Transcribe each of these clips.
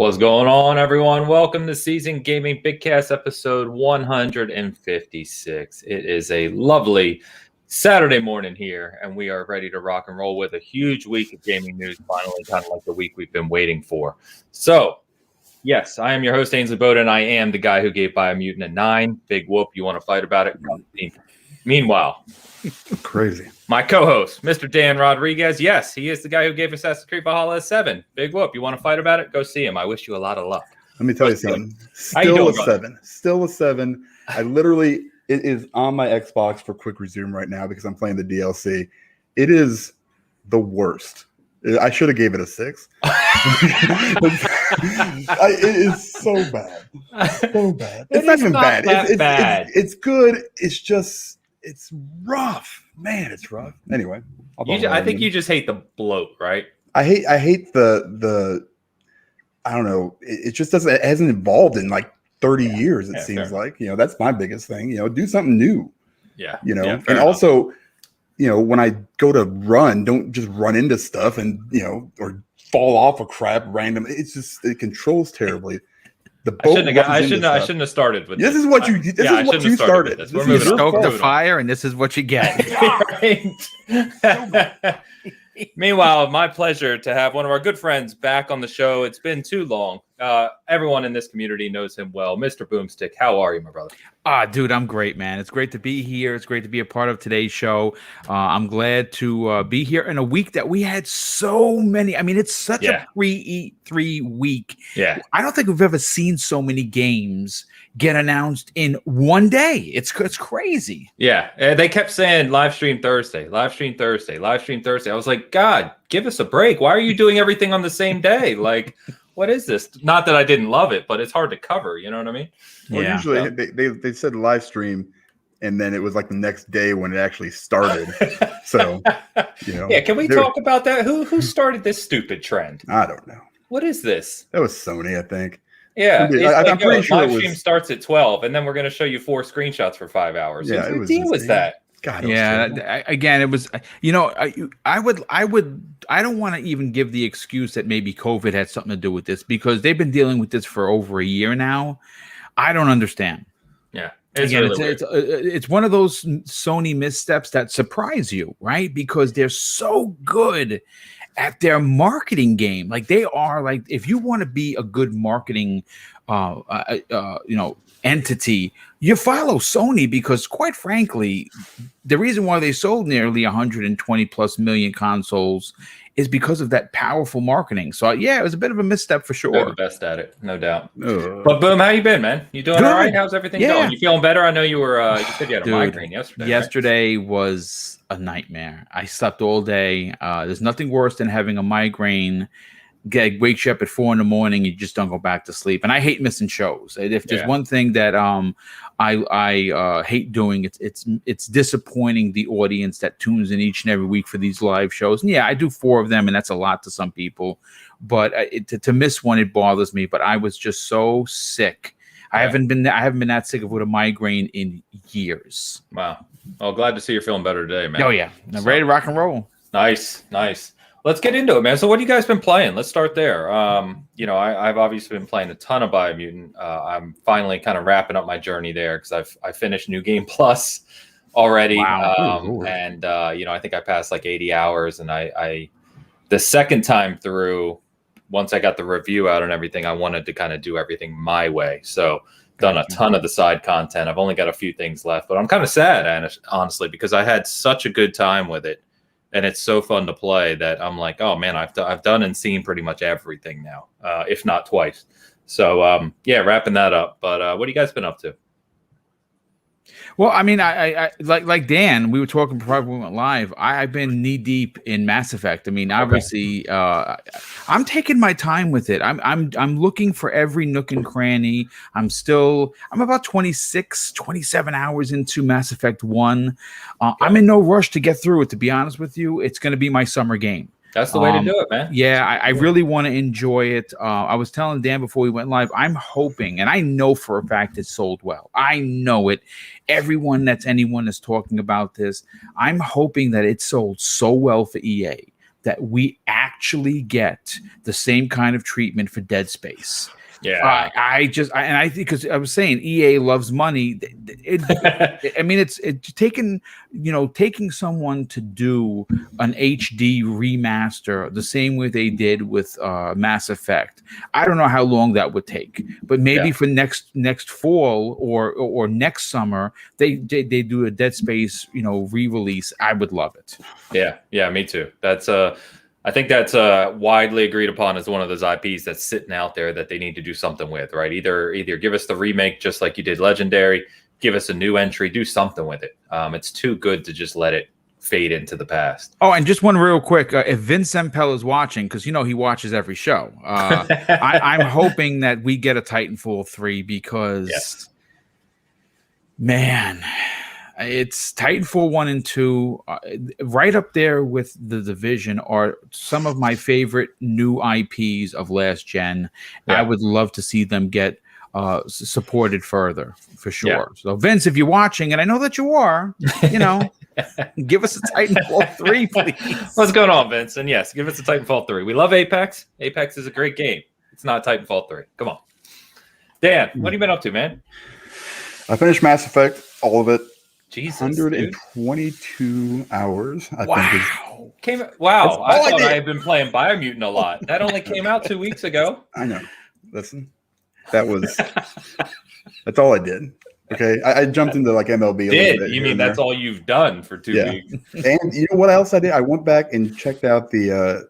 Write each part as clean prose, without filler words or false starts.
What's going on, everyone? Welcome to Season Gaming Bitcast episode 156. It is a lovely Saturday morning here, and we are ready to rock and roll with a huge week of gaming news, finally, kind of like the week we've been waiting for. So, yes, I am your host, Ainsley Bowden, and I am the guy who gave Biomutant a 9. Big whoop. You want to fight about it? Meanwhile, crazy. My co-host, Mr. Dan Rodriguez. Yes, he is the guy who gave Assassin's Creed Valhalla a 7. Big whoop. You want to fight about it? Go see him. I wish you a lot of luck. Let me tell you something. Still a 7. Still a 7. It is on my Xbox for quick resume right now because I'm playing the DLC. It is the worst. I should have gave it a 6. It is so bad. So bad. It's not even bad. It's good. It's rough. Man, it's rough. Anyway. I think you just hate the bloat, right? I hate the I don't know. It just doesn't. It hasn't evolved in like 30 years. It seems fair. Like that's my biggest thing. Do something new. Yeah. And enough. Also, when I go to run, don't just run into stuff and or fall off a crap random. It's just it controls terribly. The boat I shouldn't have started with this. Is what you. This is what you started. You stoke the fire, and this is what you get. Meanwhile, my pleasure to have one of our good friends back on the show. It's been too long. Everyone in this community knows him well. Mr. Boomstick, how are you, my brother? Dude, I'm great, man. It's great to be here. It's great to be a part of today's show. I'm glad to be here in a week that we had so many. I mean, it's such a pre-E3 week. Yeah. I don't think we've ever seen so many games get announced in one day. It's crazy. Yeah. They kept saying live stream Thursday. I was like, God, give us a break. Why are you doing everything on the same day? Like, what is this? Not that I didn't love it, but it's hard to cover. You know what I mean? Well, usually they said live stream, and then it was like the next day when it actually started. So, Yeah, can we talk about that? Who started this stupid trend? I don't know. What is this? That was Sony, I think. Yeah, I'm pretty sure live stream starts at 12, and then we're going to show you 4 screenshots for 5 hours. Yeah, what deal was that? God, again, it was. I don't want to even give the excuse that maybe COVID had something to do with this because they've been dealing with this for over a year now. I don't understand. Yeah, it's one of those Sony missteps that surprise you, right? Because they're so good at their marketing game. Like they are. Like if you want to be a good marketing, entity, you follow Sony because, quite frankly, the reason why they sold nearly 120 plus million consoles is because of that powerful marketing. So it was a bit of a misstep for sure. They're the best at it, no doubt. But Boom, how you been, man? You doing all right? How's everything going? You feeling better? I know you were. You said you had a migraine yesterday. Yesterday was a nightmare. I slept all day. There's nothing worse than having a migraine. Wakes you up at 4 a.m. You just don't go back to sleep. And I hate missing shows. If there's one thing that I hate doing, it's disappointing the audience that tunes in each and every week for these live shows. And I do 4 of them, and that's a lot to some people. But to miss one, it bothers me. But I was just so sick. I haven't been that sick with a migraine in years. Wow. Well, glad to see you're feeling better today, man. Oh yeah, I'm ready to rock and roll. Nice. Let's get into it, man. So what have you guys been playing? Let's start there. I've obviously been playing a ton of Biomutant. I'm finally kind of wrapping up my journey there because I finished New Game Plus already. Wow. I think I passed like 80 hours. And I the second time through, once I got the review out and everything, I wanted to kind of do everything my way. So done a ton of the side content. I've only got a few things left, but I'm kind of sad, honestly, because I had such a good time with it. And it's so fun to play that I'm like, oh man, I've done and seen pretty much everything now, if not twice. So wrapping that up. But what have you guys been up to? Well, I mean, I like Dan, we were talking before we went live. I've been knee deep in Mass Effect. I mean, obviously, I'm taking my time with it. I'm looking for every nook and cranny. I'm about 27 hours into Mass Effect 1. I'm in no rush to get through it, to be honest with you. It's going to be my summer game. That's the way to do it, man. Yeah, I really want to enjoy it. I was telling Dan before we went live, I'm hoping, and I know for a fact it sold well. I know it. Anyone is talking about this. I'm hoping that it sold so well for EA that we actually get the same kind of treatment for Dead Space. Yeah, I think because I was saying EA loves money. It's taking someone to do an HD remaster the same way they did with Mass Effect. I don't know how long that would take, but maybe for next fall or next summer they do a Dead Space re-release. I would love it. Yeah, me too. I think that's widely agreed upon as one of those IPs that's sitting out there that they need to do something with, right? Either give us the remake just like you did Legendary, give us a new entry, do something with it. It's too good to just let it fade into the past. Oh, and just one real quick, if Vince Sempel is watching, because he watches every show, I'm hoping that we get a Titanfall 3 because, man, it's Titanfall 1 and 2, right up there with The Division, are some of my favorite new IPs of last gen. Yeah. I would love to see them get supported further, for sure. Yeah. So, Vince, if you're watching, and I know that you are, give us a Titanfall 3, please. What's going on, Vince? And yes, give us a Titanfall 3. We love Apex. Apex is a great game. It's not Titanfall 3. Come on. Dan, what have you been up to, man? I finished Mass Effect, all of it. Jesus, 122 hours. I think wow. I thought I had been playing Biomutant a lot. That only came out 2 weeks ago. I know. Listen, that's all I did. Okay. I jumped into like MLB. You mean that's all you've done for 2 weeks? And you know what else I did? I went back and checked out the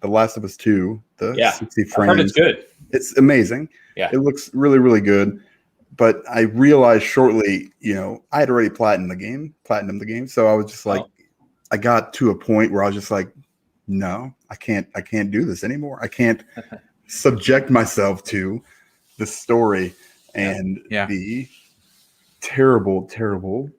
Last of Us 2, the 60 frames. I heard it's good. It's amazing. Yeah. It looks really, really good. But I realized shortly, I had already platinumed the game. So I was just like, I got to a point where I was just like, no, I can't do this anymore. I can't subject myself to the story and the terrible, terrible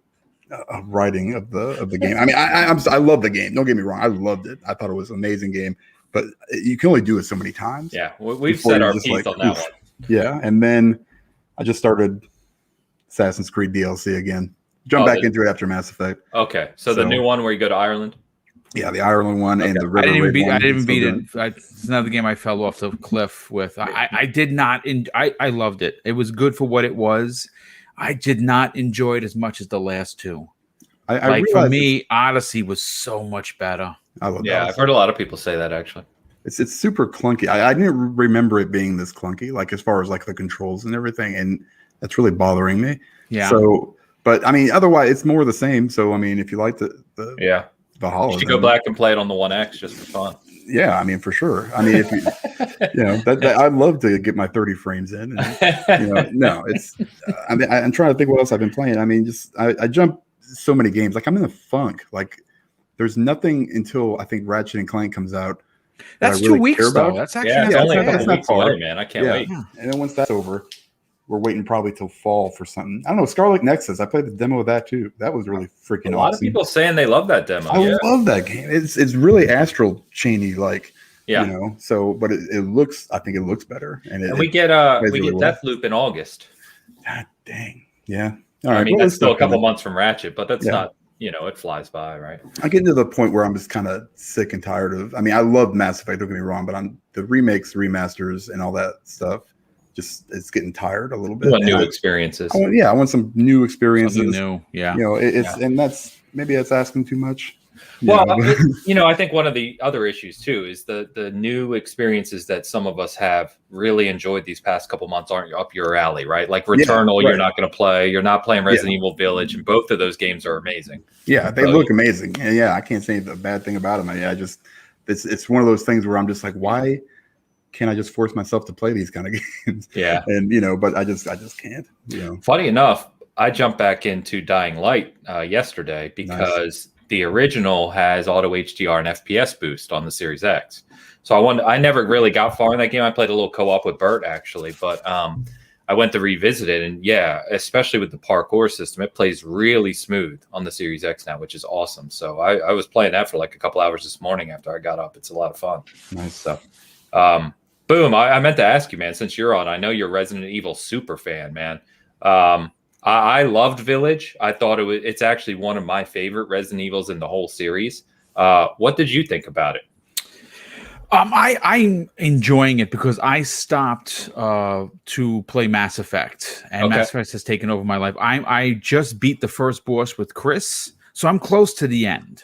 writing of the game. I mean, I love the game. Don't get me wrong. I loved it. I thought it was an amazing game, but you can only do it so many times. Yeah. We've set our piece on that one. Yeah. And then I just started Assassin's Creed DLC again. Jump back into it after Mass Effect. Okay, so the new one where you go to Ireland. Yeah, the Ireland one and the River. I didn't beat it. It's another game I fell off the cliff with. I did not. I loved it. It was good for what it was. I did not enjoy it as much as the last two. For me, Odyssey was so much better. I love Odyssey. I've heard a lot of people say that actually. It's super clunky. I didn't remember it being this clunky, like as far as like the controls and everything, and that's really bothering me. Yeah. So, but I mean, otherwise it's more the same. So I mean, if you like the Valhalla, you should go back and play it on the One X just for fun. Yeah, I mean, for sure. I mean, if you, that I'd love to get my 30 frames in. And, no, it's. I mean, I'm trying to think what else I've been playing. I mean, just I jump so many games. Like I'm in a funk. Like there's nothing until I think Ratchet and Clank comes out. That's really 2 weeks though. That's actually only a couple weeks away, man. I can't wait. And then once that's over, we're waiting probably till fall for something. I don't know. Scarlet Nexus. I played the demo of that too. That was really freaking awesome. A lot of people saying they love that demo. I love that game. It's really astral chainy like. So but it looks. I think it looks better. And we get Deathloop in August. God dang. Yeah. All right. I mean, that's still a couple months from Ratchet, but that's not. It flies by, right? I get to the point where I'm just kind of sick and tired of. I mean, I love Mass Effect. Don't get me wrong, but the remakes, remasters, and all that stuff. Just it's getting tired a little bit. New experiences. I want some new experiences. Something new, yeah. And that's maybe that's asking too much. Well, I think one of the other issues too is the new experiences that some of us have really enjoyed these past couple months aren't up your alley, right? Like Returnal, you're not going to play. You're not playing Resident Evil Village, and both of those games are amazing. Yeah, they look amazing. And I can't say the bad thing about them. It's one of those things where I'm just like, why can't I just force myself to play these kind of games? Yeah, and but I just can't. Funny enough, I jumped back into Dying Light yesterday because. The original has auto HDR and FPS boost on the Series X. So I never really got far in that game. I played a little co-op with Bert actually, but I went to revisit it, and especially with the parkour system, it plays really smooth on the Series X now, which is awesome. So I was playing that for like a couple hours this morning after I got up. It's a lot of fun. Nice. So, Boom, I meant to ask you, man, since you're on, I know you're a Resident Evil super fan, man. I loved Village. I thought it's actually one of my favorite Resident Evils in the whole series. What did you think about it? I'm enjoying it because I stopped to play Mass Effect, and Mass Effect has taken over my life. I just beat the first boss with Chris, so I'm close to the end.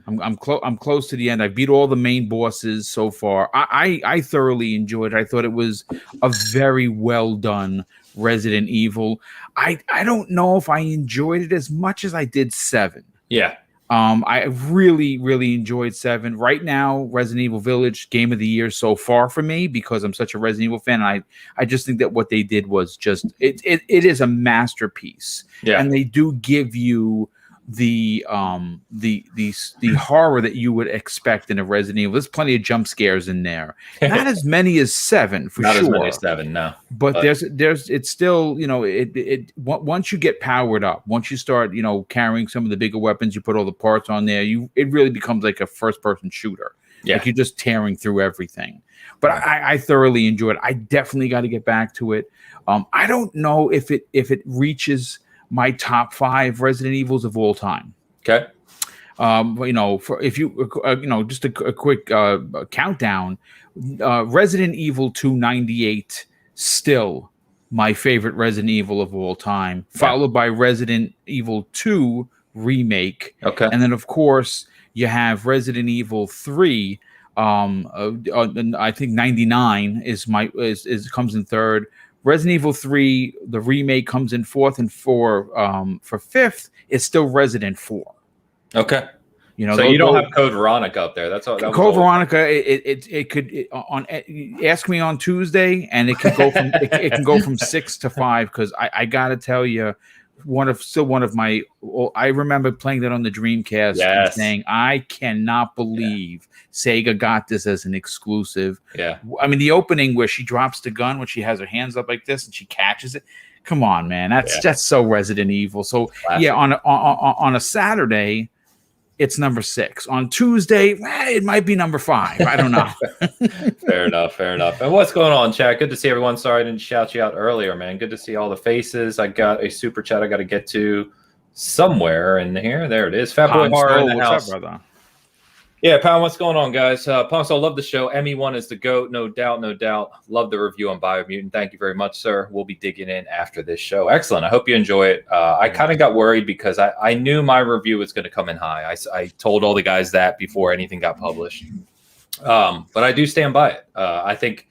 I'm close to the end. I beat all the main bosses so far. I thoroughly enjoyed it. I thought it was a very well done Resident Evil. I don't know if I enjoyed it as much as I did 7. Yeah. I really, really enjoyed 7. Right now, Resident Evil Village, game of the year so far for me because I'm such a Resident Evil fan. I just think that what they did was just it is a masterpiece. Yeah. And they do give you the horror that you would expect in a Resident Evil. There's plenty of jump scares in there. Not as many as 7 for Not sure. as many as 7, no. But there's it's still, it once you get powered up, once you start, carrying some of the bigger weapons, you put all the parts on there, it really becomes like a first person shooter. Yeah. Like you're just tearing through everything. But I thoroughly enjoyed it. I definitely got to get back to it. I don't know if it reaches my top 5 Resident Evils of all time. Okay. If you just a quick countdown, Resident Evil 298 still my favorite Resident Evil of all time, followed by Resident Evil 2 remake. Okay. And then of course you have Resident Evil 3. I think 99 is comes in third. Resident Evil 3, the remake, comes in 4th, and for 5th, it's still Resident 4. Okay. So you don't have Code Veronica up there. That's all. Code Veronica. It could ask me on Tuesday, and it could go from it can go from 6 to 5 because I gotta tell you, one of my. I remember playing that on the Dreamcast and saying, I cannot believe Sega got this as an exclusive. Yeah. I mean, the opening where she drops the gun when she has her hands up like this and she catches it. Come on, man. That's so Resident Evil. So classic. On a Saturday, it's number 6. On Tuesday, it might be number 5. I don't know. Fair enough. And what's going on, chat? Good to see everyone. Sorry I didn't shout you out earlier, man. Good to see all the faces. I got a super chat I got to get to somewhere in here. There it is. Fat Boy Horror in the house. Up, brother? Yeah, Pound, what's going on, guys? Punks, I love the show. ME1 is the GOAT, no doubt. Love the review on Biomutant. Thank you very much, sir. We'll be digging in after this show. Excellent. I hope you enjoy it. I kind of got worried because I knew my review was going to come in high. I told all the guys that before anything got published. But I do stand by it. I think,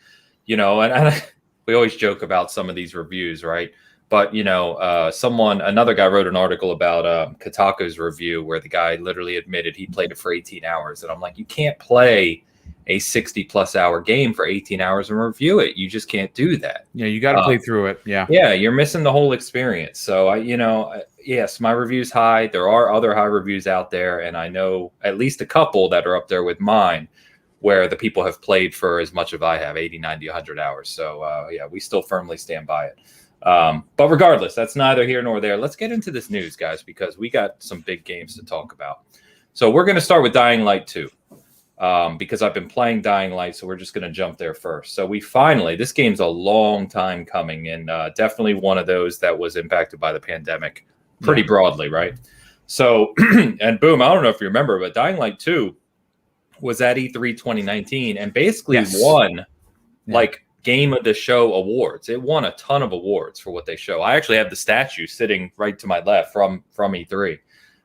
and we always joke about some of these reviews, right? But, another guy wrote an article about Kotaku's review where the guy literally admitted he played it for 18 hours. And I'm like, you can't play a 60-plus hour game for 18 hours and review it. You just can't do that. Yeah, you got to play through it. Yeah. Yeah, you're missing the whole experience. So, yes, my review's high. There are other high reviews out there. And I know at least a couple that are up there with mine where the people have played for as much as I have, 80, 90, 100 hours. So, we still firmly stand by it. But regardless, that's neither here nor there. Let's get into this news, guys, because we got some big games to talk about. So we're going to start with Dying Light 2 because I've been playing Dying Light, so we're just going to jump there first. So this game's a long time coming and definitely one of those that was impacted by the pandemic pretty broadly, right? So, and boom, I don't know if you remember, but Dying Light 2 was at E3 2019 and basically won Game of the Show awards. It won a ton of awards for what they show. I actually have the statue sitting right to my left from E3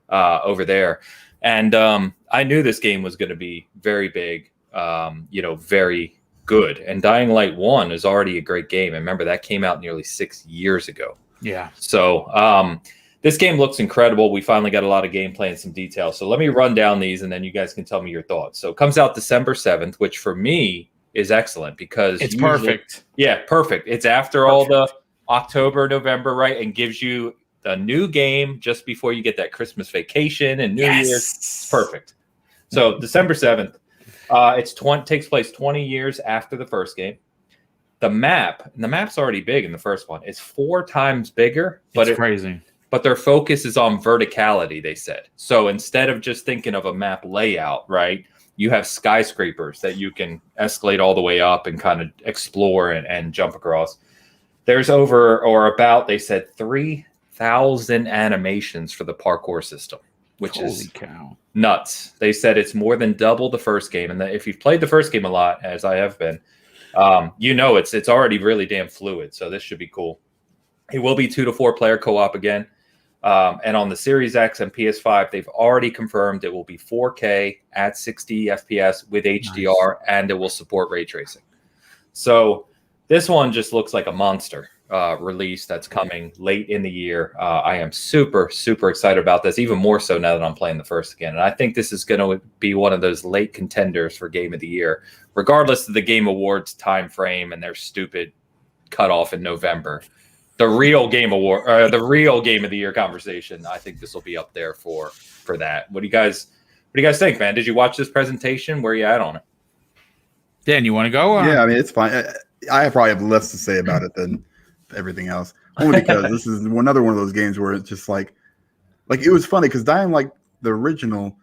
over there. And I knew this game was going to be very big, very good. And Dying Light 1 is already a great game. And remember, that came out nearly 6 years ago. Yeah. So this game looks incredible. We finally got a lot of gameplay and some details. So let me run down these and then you guys can tell me your thoughts. So it comes out December 7th, which for me is excellent because it's perfect. Yeah, perfect. It's after all the October, November, right? And gives you the new game just before you get that Christmas vacation and New Year's. It's perfect. So December 7th, takes place 20 years after the first game. The map's already big in the first one. It's 4 times bigger. But it's crazy. But their focus is on verticality, they said. So instead of just thinking of a map layout, right? You have skyscrapers that you can escalate all the way up and kind of explore and jump across. There's they said 3,000 animations for the parkour system. which Holy is cow. nuts. They said it's more than double the first game, and that if you've played the first game a lot, as I have been, it's already really damn fluid. So this should be cool. It will be 2 to 4 player co-op again. And on the Series X and PS5, they've already confirmed it will be 4K at 60 FPS with HDR, and it will support ray tracing. So this one just looks like a monster release that's coming late in the year. I am super, super excited about this, even more so now that I'm playing the first again. And I think this is going to be one of those late contenders for Game of the Year, regardless of the Game Awards time frame and their stupid cutoff in November. The real Game of the Year conversation, I think this will be up there for that. What do you guys think, man? Did you watch this presentation? Where are you at on it? Dan, you want to go? Yeah, I mean, it's fine. I probably have less to say about it than everything else. Only because this is another one of those games where it's just like it was funny because Dying Light, the original,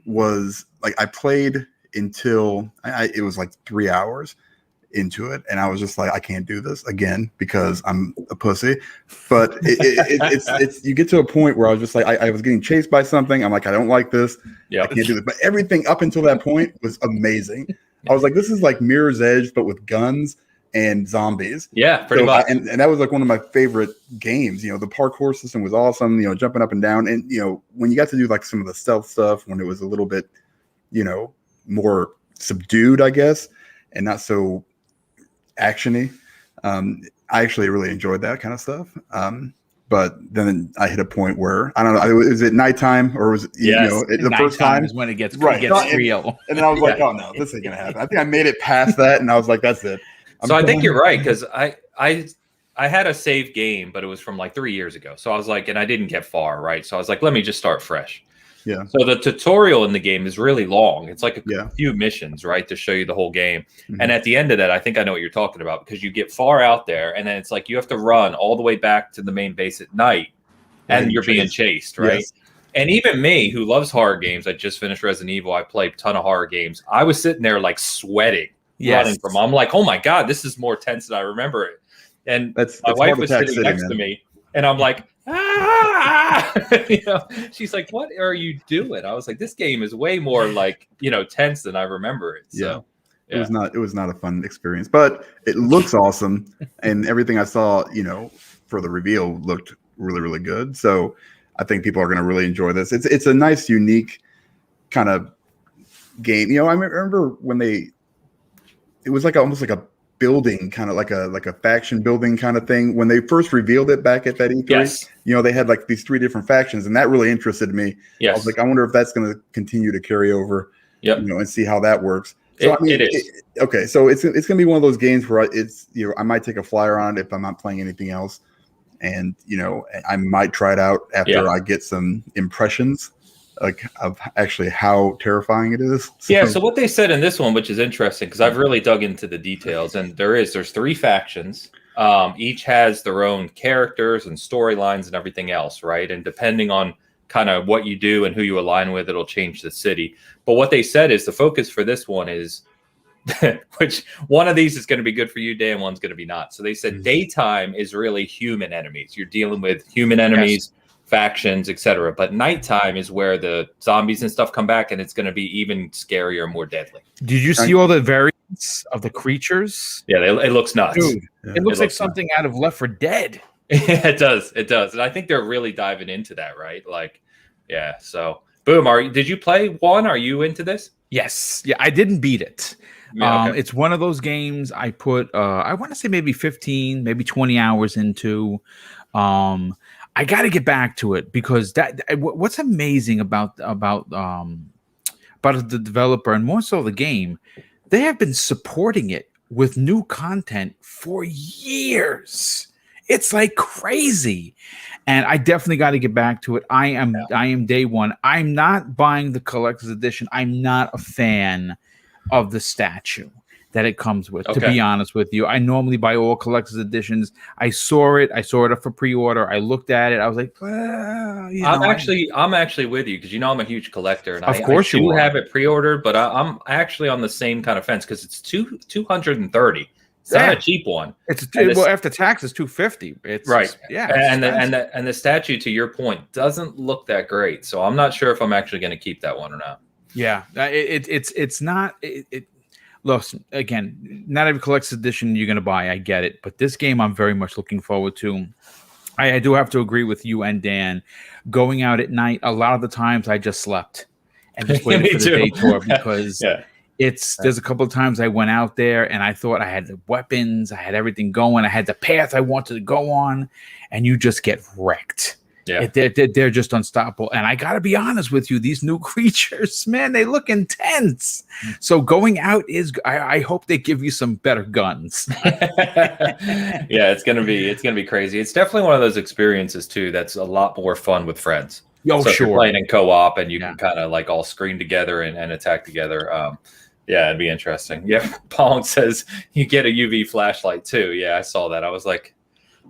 was like I played until it was like 3 hours into it, and I was just like, I can't do this again because I'm a pussy. But it's you get to a point where I was just like, I was getting chased by something. I'm like, I don't like this. Yeah, I can't do this. But everything up until that point was amazing. I was like, this is like Mirror's Edge, but with guns and zombies. Yeah, pretty much. And that was like one of my favorite games. You know, the parkour system was awesome. You know, jumping up and down, and you know, when you got to do like some of the stealth stuff, when it was a little bit, you know, more subdued, I guess, and not so actiony. I actually really enjoyed that kind of stuff. But then I hit a point where I don't know. Is it nighttime or was it, the first time is when it gets real? And then I was like, oh no, this ain't gonna happen. I think I made it past that, and I was like, that's it. I think you're right because I had a save game, but it was from like 3 years ago. So I was like, and I didn't get far, right? So I was like, let me just start fresh. Yeah. So the tutorial in the game is really long. It's like a few missions, right, to show you the whole game. Mm-hmm. And at the end of that, I think I know what you're talking about because you get far out there, and then it's like you have to run all the way back to the main base at night, and you're being chased, right? Yes. And even me, who loves horror games, I just finished Resident Evil. I played a ton of horror games. I was sitting there like sweating, running from. I'm like, oh my god, this is more tense than I remember it. And my wife was sitting next to me, and I'm like, she's like, what are you doing? I was like, this game is way more like, tense than I remember it. So it was not a fun experience, but it looks awesome. And everything I saw, for the reveal looked really, really good. So I think people are going to really enjoy this. It's a nice, unique kind of game. I remember when it was like almost like a building, kind of like a faction building kind of thing when they first revealed it back at that E3. Yes. They had like these 3 different factions, and that really interested me. Yes. I was like, I wonder if that's going to continue to carry over. Yep. And see how that works. So it is. Okay, so it's going to be one of those games where I might take a flyer on it if I'm not playing anything else, and I might try it out after I get some impressions of actually how terrifying it is. So what they said in this one, which is interesting because I've really dug into the details, and there's 3 factions. Each has their own characters and storylines and everything else, right? And depending on kind of what you do and who you align with, it'll change the city. But what they said is the focus for this one is which one of these is going to be good for you, Dan, one's going to be not. So they said daytime is really human enemies. You're dealing with human enemies, factions, etc. But nighttime is where the zombies and stuff come back, and it's going to be even scarier, more deadly. Did you see all the variants of the creatures? Yeah, it looks nuts. Dude, it looks like something out of Left 4 Dead. It does. And I think they're really diving into that, right? So boom. Did you play one? Are you into this? Yes. Yeah, I didn't beat it. Yeah, okay. It's one of those games I put I want to say maybe 15, maybe 20 hours into. I got to get back to it because what's amazing about the developer and more so the game, they have been supporting it with new content for years. It's like crazy, and I definitely got to get back to it. I am day one. I'm not buying the collector's edition. I'm not a fan of the statue that it comes with. Okay. To be honest with you, I normally buy all collector's editions. I saw it up for pre-order. I looked at it. I was like, I'm actually with you because I'm a huge collector, and of course I do have it pre-ordered. But I'm actually on the same kind of fence because it's $230 It's not a cheap one. Well, after tax, it's $250. It's right. And the statue, to your point, doesn't look that great. So I'm not sure if I'm actually going to keep that one or not. Yeah, it's not. Look, again, not every collector's edition you're going to buy. I get it, but this game I'm very much looking forward to. I do have to agree with you and Dan. Going out at night, a lot of the times I just slept and just waited for the day tour because there's a couple of times I went out there and I thought I had the weapons, I had everything going, I had the path I wanted to go on, and you just get wrecked. Yeah, they're just unstoppable. And I got to be honest with you, these new creatures, man, they look intense. So going out I hope they give you some better guns. Yeah, it's gonna be crazy. It's definitely one of those experiences too that's a lot more fun with friends. Oh, so sure. You're playing in co-op and you can kind of like all scream together and attack together. Yeah, it'd be interesting. Yeah, Pong says you get a UV flashlight too. Yeah, I saw that. I was like,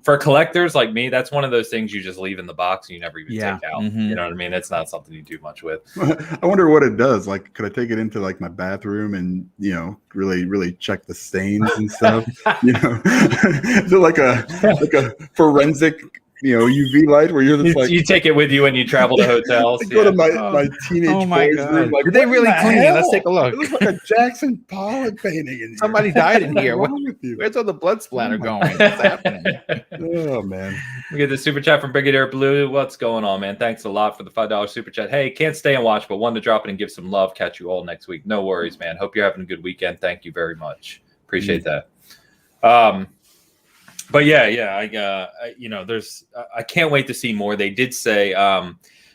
for collectors like me, that's one of those things you just leave in the box and you never even take out. Mm-hmm. You know what I mean? It's not something you do much with. I wonder what it does. Like, could I take it into like my bathroom and, you know, really check the stains and stuff? You know, is it like a forensic, you know, UV light where you're just you take it with you when you travel to hotels. Go to my teenage boys' room. Like, did they really clean it? Let's take a look. It looks like a Jackson Pollock painting in here. Somebody died in here. Where's all the blood splatter going? What's happening? Oh man. We get the super chat from Brigadier Blue. What's going on, man? Thanks a lot for the $5 super chat. Hey, can't stay and watch, but wanted to drop it and give some love. Catch you all next week. No worries, man. Hope you're having a good weekend. Thank you very much. Appreciate that. But yeah, you know, I can't wait to see more. They did say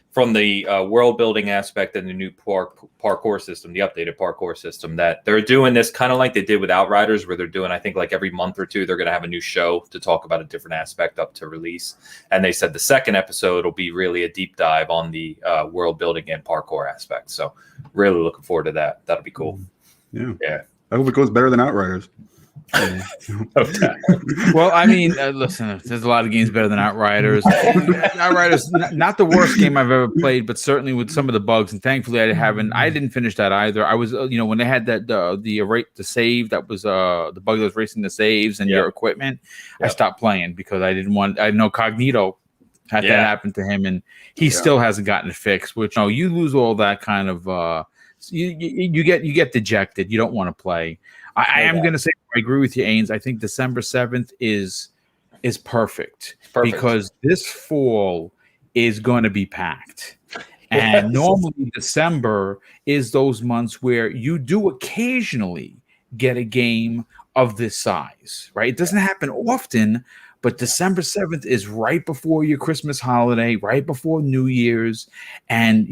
from the world building aspect and the new parkour system, the updated parkour system, that they're doing this kind of like they did with Outriders, where they're doing, I think, like every month or two, they're going to have a new show to talk about a different aspect up to release. And they said the second episode will be really a deep dive on the world building and parkour aspect. So really looking forward to that. That'll be cool. Yeah. I hope it goes better than Outriders. Well, I mean, listen, there's a lot of games better than Outriders. Outriders, not the worst game I've ever played, but certainly with some of the bugs. And thankfully, I didn't finish that either. I was, you know, when they had that the save, that was the bug that was racing the saves and your equipment. I stopped playing because I know Cognito had that happen to him, and he still hasn't gotten it fixed. Which, you lose all that kind of you get dejected. You don't want to play. I am going to say I agree with you, Ains. I think December 7th is perfect because this fall is going to be packed. And normally December is those months where you do occasionally get a game of this size, right? It doesn't happen often, but December 7th is right before your Christmas holiday, right before New Year's. And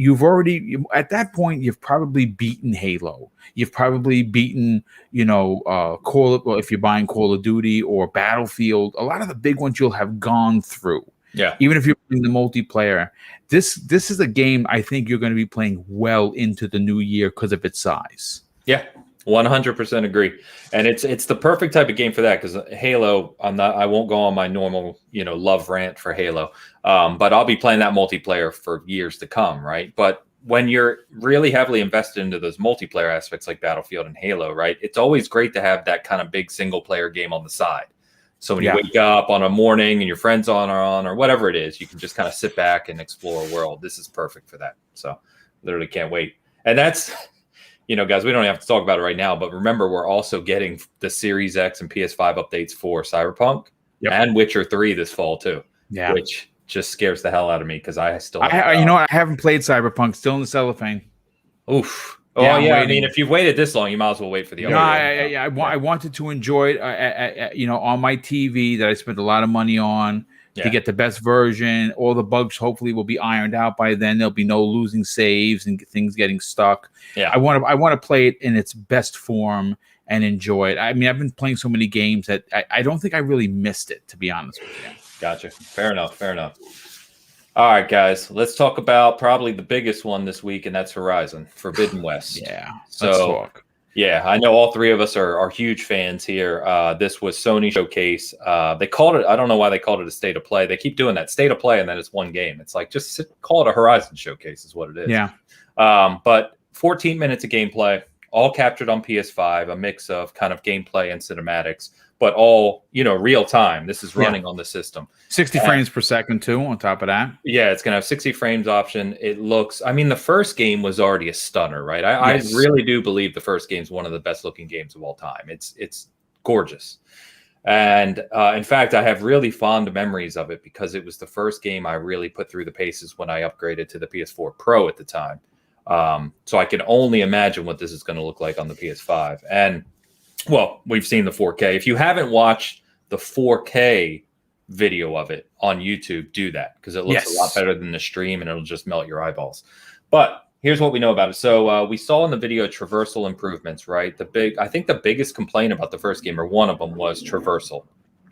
at that point, you've probably beaten Halo. You've probably beaten, if you're buying Call of Duty or Battlefield, a lot of the big ones you'll have gone through. Yeah. Even if you're playing the multiplayer, this is a game I think you're going to be playing well into the new year because of its size. Yeah. 100% agree. And it's the perfect type of game for that, because Halo, I won't go on my normal, love rant for Halo. But I'll be playing that multiplayer for years to come, right? But when you're really heavily invested into those multiplayer aspects like Battlefield and Halo, right? It's always great to have that kind of big single player game on the side. So when you wake up on a morning and your friends are on or whatever it is, you can just kind of sit back and explore a world. This is perfect for that. So literally can't wait. And that's, guys, we don't have to talk about it right now, but remember, we're also getting the Series X and PS5 updates for Cyberpunk and Witcher 3 this fall too. Yeah. Which just scares the hell out of me because I still I haven't played Cyberpunk, still in the cellophane. Oof. Oh yeah, I mean, if you've waited this long, you might as well wait for the other. I wanted to enjoy it, on my TV that I spent a lot of money on to get the best version. All the bugs hopefully will be ironed out by then. There'll be no losing saves and things getting stuck. Yeah, I want to play it in its best form and enjoy it. I mean, I've been playing so many games that I don't think I really missed it, to be honest with you. Gotcha. Fair enough. All right, guys, let's talk about probably the biggest one this week, and that's Horizon Forbidden West. Let's talk. Yeah, I know all three of us are huge fans here. This was Sony Showcase. They called it, I don't know why they called it a State of Play. They keep doing that, State of Play, and then it's one game. It's like, call it a Horizon Showcase is what it is. Yeah. But 14 minutes of gameplay, all captured on PS5, a mix of kind of gameplay and cinematics, but all, real time. This is running on the system. 60 frames per second too, on top of that. Yeah, it's going to have 60 frames option. It looks, the first game was already a stunner, right? I really do believe the first game is one of the best looking games of all time. It's gorgeous. And in fact, I have really fond memories of it because it was the first game I really put through the paces when I upgraded to the PS4 Pro at the time. So I can only imagine what this is going to look like on the PS5. And, well, we've seen the 4K. If you haven't watched the 4K video of it on YouTube, do that because it looks a lot better than the stream and it'll just melt your eyeballs. But here's what we know about it. So we saw in the video traversal improvements, right? I think the biggest complaint about the first game, or one of them, was traversal.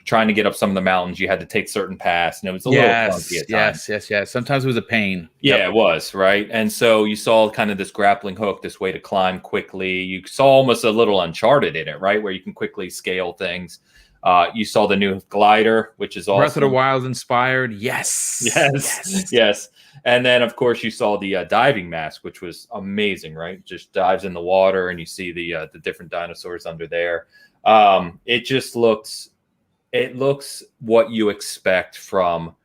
Trying to get up some of the mountains, you had to take certain paths, and it was a little clunky at times. Yes. Sometimes it was a pain. Yeah, it was, right? And so you saw kind of this grappling hook, this way to climb quickly. You saw almost a little Uncharted in it, right? Where you can quickly scale things. You saw the new glider, which is awesome. Breath of the Wild inspired. Yes. And then, of course, you saw the diving mask, which was amazing, right? Just dives in the water, and you see the different dinosaurs under there. It looks what you expect from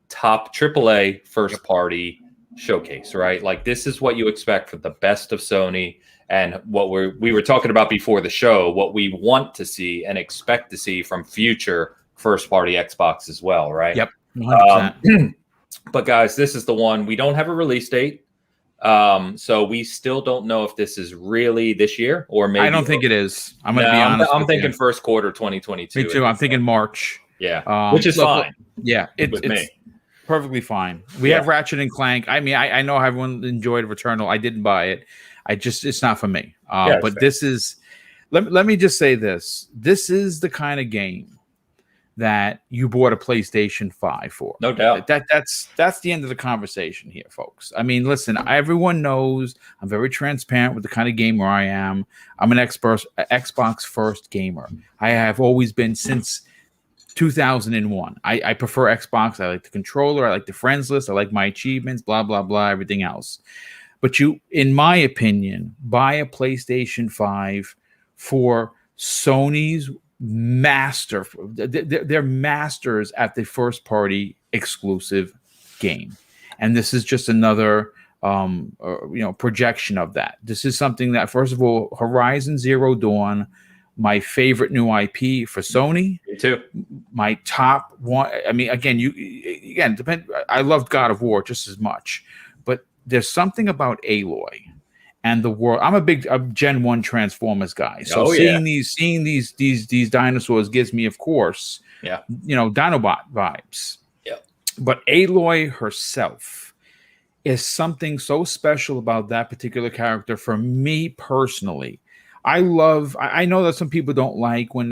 top AAA first party showcase, right? Like this is what you expect from the best of Sony, and what we were talking about before the show, what we want to see and expect to see from future first party Xbox as well, right? Yep. 100%. But guys, this is the one. We don't have a release date. So we still don't know if this is really this year or maybe. I don't think it is. I'm going to be honest. I'm thinking first quarter 2022. Me too. I'm thinking March. Yeah. Which is fine. Yeah. It's perfectly fine. We have Ratchet and Clank. I know everyone enjoyed Returnal. I didn't buy it. It's not for me. But this is, let me just say this. This is the kind of game that you bought a PlayStation 5 for. No doubt. That's the end of the conversation here, folks. Listen, everyone knows I'm very transparent with the kind of gamer I am. I'm an Xbox first gamer. I have always been since 2001. I prefer Xbox. I like the controller. I like the friends list. I like my achievements, blah, blah, blah, everything else. But you, in my opinion, buy a PlayStation 5 for Sony's master. They're masters at the first party exclusive game, and this is just another projection of that. This is something that, first of all, Horizon Zero Dawn, my favorite new IP for Sony. Me too. My top one. Depend. I loved God of War just as much, but there's something about Aloy and the world. I'm a big Gen 1 Transformers guy. So seeing these dinosaurs gives me, of course, Dinobot vibes. Yeah. But Aloy herself is something so special about that particular character for me personally. I know that some people don't like when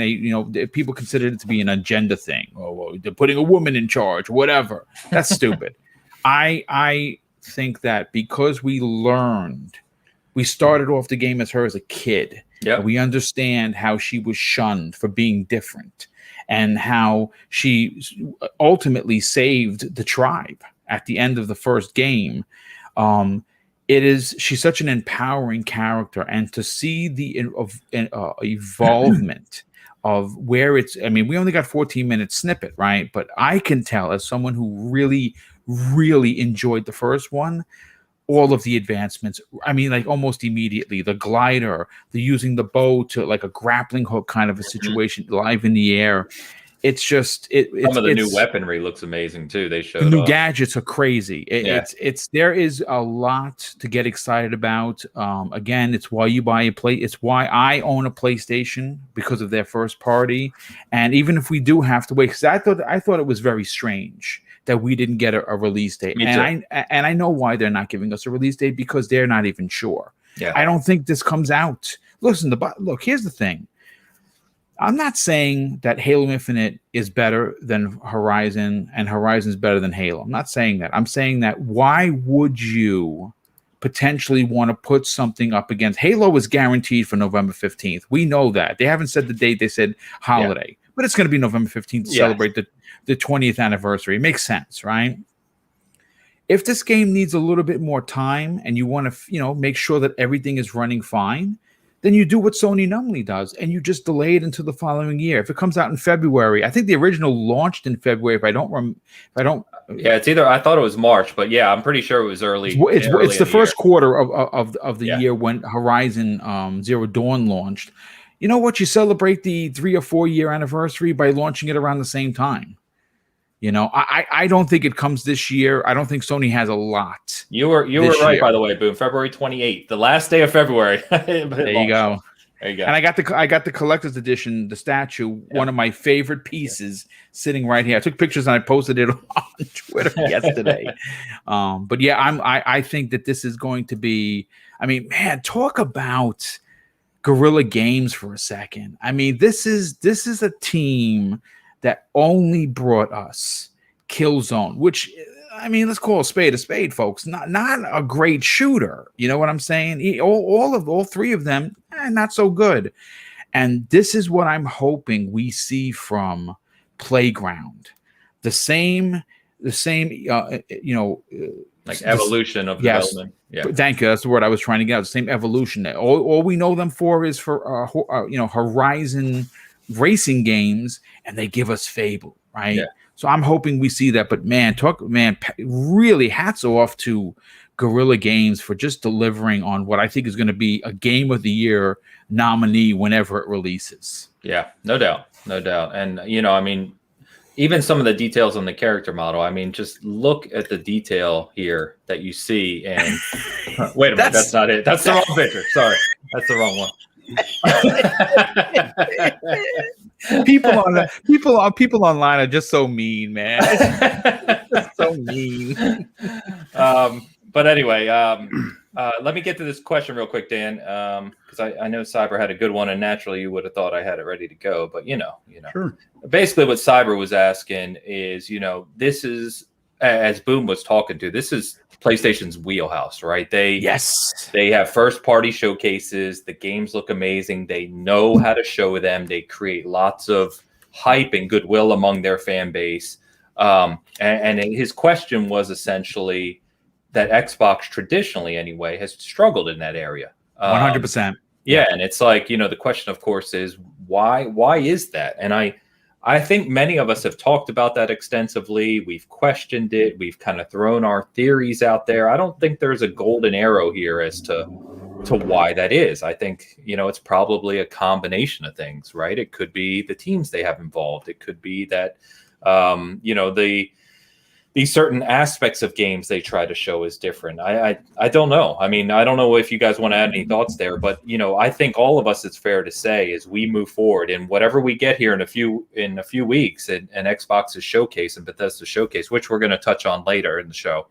people consider it to be an agenda thing. Oh, they're putting a woman in charge, whatever. That's stupid. I think that because we started off the game as her as a kid. Yeah. We understand how she was shunned for being different and how she ultimately saved the tribe at the end of the first game. She's such an empowering character, and to see the evolvement of where it's, we only got 14-minute snippet, right? But I can tell, as someone who really, really enjoyed the first one, all of the advancements, almost immediately, the glider, the using the bow to like a grappling hook kind of a situation live in the air. It's just some of the new weaponry looks amazing too. They showed the new gadgets are crazy. There is a lot to get excited about. Again, it's why you buy it's why I own a PlayStation, because of their first party. And even if we do have to wait, because I thought it was very strange that we didn't get a release date. And I know why they're not giving us a release date, because they're not even sure. Yeah. I don't think this comes out. Listen, look, here's the thing. I'm not saying that Halo Infinite is better than Horizon and Horizon's better than Halo. I'm not saying that. I'm saying that why would you potentially want to put something up against Halo? Is guaranteed for November 15th. We know that. They haven't said the date. They said holiday. But it's going to be November 15th to celebrate the 20th anniversary. It makes sense, right? If this game needs a little bit more time and you want to, make sure that everything is running fine, then you do what Sony normally does, and you just delay it into the following year. If it comes out in February, I think the original launched in February. Yeah, it's either, I thought it was March, but yeah, I'm pretty sure it was early. It's the first quarter of the Yeah. year when Horizon Zero Dawn launched. You know what? You celebrate the 3 or 4 year anniversary by launching it around the same time. You know, I don't think it comes this year. I don't think Sony has a lot. You were right, by the way, Boom. February 28th, the last day of February. There you go. There you go. And I got the collector's edition, the statue, one of my favorite pieces, sitting right here. I took pictures and I posted it on Twitter yesterday. But yeah, I think that this is going to be. I mean, man, talk about Guerrilla Games for a second. I mean, this is a team that only brought us Killzone, which, I mean, let's call a spade, folks. Not a great shooter. You know what I'm saying? All three of them, not so good. And this is what I'm hoping we see from Playground. The same, like evolution of development. Yeah. Thank you. That's the word I was trying to get out. The same evolution. All we know them for is for Horizon racing games, and they give us Fable, right? Yeah. So I'm hoping we see that. But man, really hats off to Guerrilla Games for just delivering on what I think is going to be a Game of the Year nominee whenever it releases. Yeah, no doubt. And I mean, even some of the details on the character model. I mean, just look at the detail here that you see. And wait a minute, that's not it. That's the wrong picture. Sorry, that's the wrong one. people online are just so mean, man. Just so mean. But anyway, let me get to this question real quick, Dan, because I know Cyber had a good one, and naturally you would have thought I had it ready to go. But Sure. Basically what Cyber was asking is, this is, as Boom was talking to, this is PlayStation's wheelhouse, right? They have first party showcases. The games look amazing. They know how to show them. They create lots of hype and goodwill among their fan base. And his question was essentially that Xbox traditionally anyway has struggled in that area. 100%. Yeah. And it's like, the question of course is why is that? And I think many of us have talked about that extensively. We've questioned it. We've kind of thrown our theories out there. I don't think there's a golden arrow here as to why that is. I think, it's probably a combination of things, right? It could be the teams they have involved. It could be that, these certain aspects of games they try to show is different. I don't know. I mean, I don't know if you guys want to add any thoughts there, but I think all of us, it's fair to say, as we move forward and whatever we get here in a few weeks, and Xbox's showcase and Bethesda's showcase, which we're going to touch on later in the show,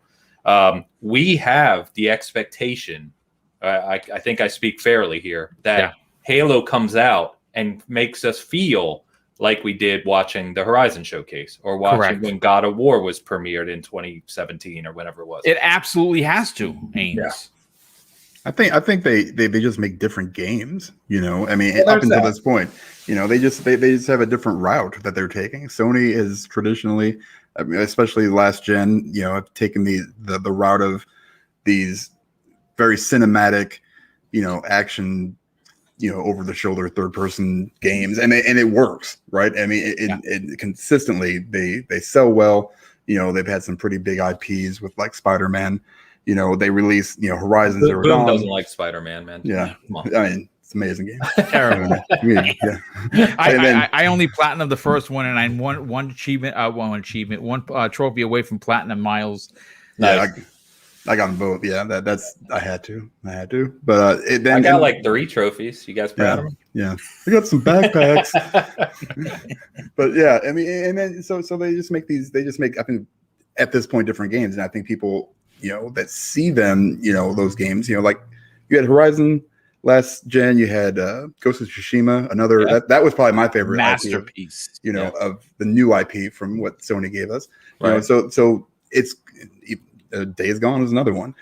we have the expectation. I think I speak fairly here that Halo comes out and makes us feel like we did watching the Horizon showcase or watching when God of War was premiered in 2017 or whenever it was. It absolutely has to, Haynes. Yeah. I think they just make different games, I mean, up until this point, they just have a different route that they're taking. Sony is traditionally, I mean, especially last gen, have taken the route of these very cinematic, action, over the shoulder third person games, and it works, right? I mean, it consistently they sell well. They've had some pretty big IPs with like Spider-Man. They release Horizon Zero Dawn. Boom doesn't like Spider-Man, man. Yeah, Come on. I mean, it's an amazing game. Terrible. Yeah. I only platinum the first one, and I'm one trophy away from platinum, Miles. Nice. Yeah, I got them both. Yeah, I had to. But I got like 3 trophies. You guys proud of me? Yeah, I got some backpacks. But yeah, I mean, and then so they just make I think at this point different games, and I think people that see them, those games, like you had Horizon last gen, you had Ghost of Tsushima, another that was probably my favorite masterpiece, IP of the new IP from what Sony gave us. Right. So it's. Days Gone is another one,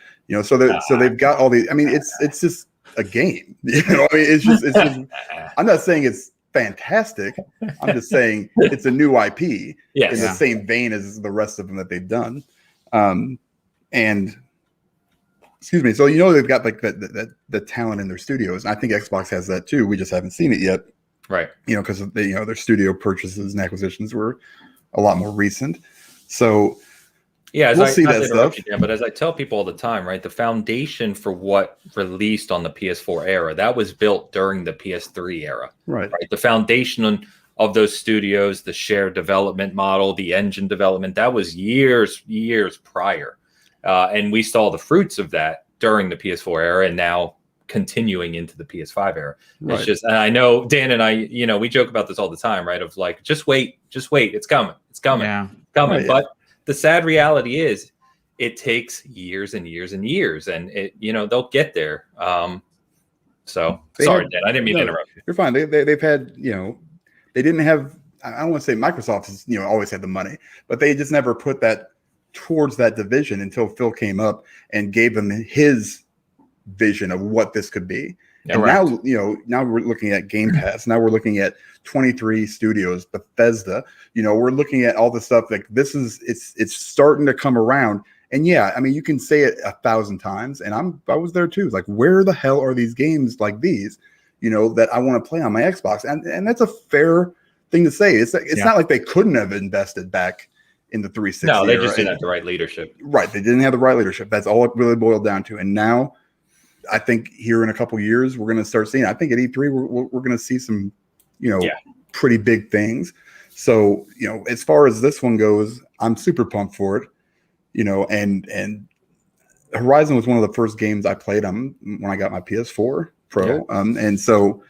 so they've got all these. I mean, it's just a game, I mean, it's just. I'm not saying it's fantastic. I'm just saying it's a new IP in the same vein as the rest of them that they've done, and Excuse me. So they've got like the talent in their studios. And I think Xbox has that too. We just haven't seen it yet. Right. Because their studio purchases and acquisitions were a lot more recent. So yeah, we'll see that stuff. But as I tell people all the time, right, the foundation for what released on the PS4 era, that was built during the PS3 era. Right. The foundation of those studios, the shared development model, the engine development, that was years prior. And we saw the fruits of that during the PS4 era and now continuing into the PS5 era. Right. It's just, and I know Dan and I, we joke about this all the time, right? Of like, just wait, it's coming. Yeah. Coming. But the sad reality is it takes years and years and years, and they'll get there. Sorry, Dan, I didn't mean to interrupt you. You're fine. They've had, they didn't have, I don't want to say Microsoft has, always had the money, but they just never put that towards that division until Phil came up and gave them his vision of what this could be. And now we're looking at Game Pass. Now we're looking at 23 studios, Bethesda. We're looking at all the stuff like this it's starting to come around. And yeah, I mean, you can say it 1,000 times, and I was there too. It's like, where the hell are these games like these, that I want to play on my Xbox? And that's a fair thing to say. It's not like they couldn't have invested back in the 360. No, they just didn't have the right leadership. Right, they didn't have the right leadership. That's all it really boiled down to. And now, I think here in a couple of years, we're going to start seeing. I think at E3, we're going to see some, pretty big things. So, as far as this one goes, I'm super pumped for it. And Horizon was one of the first games I played on when I got my PS4 Pro. Yeah. And so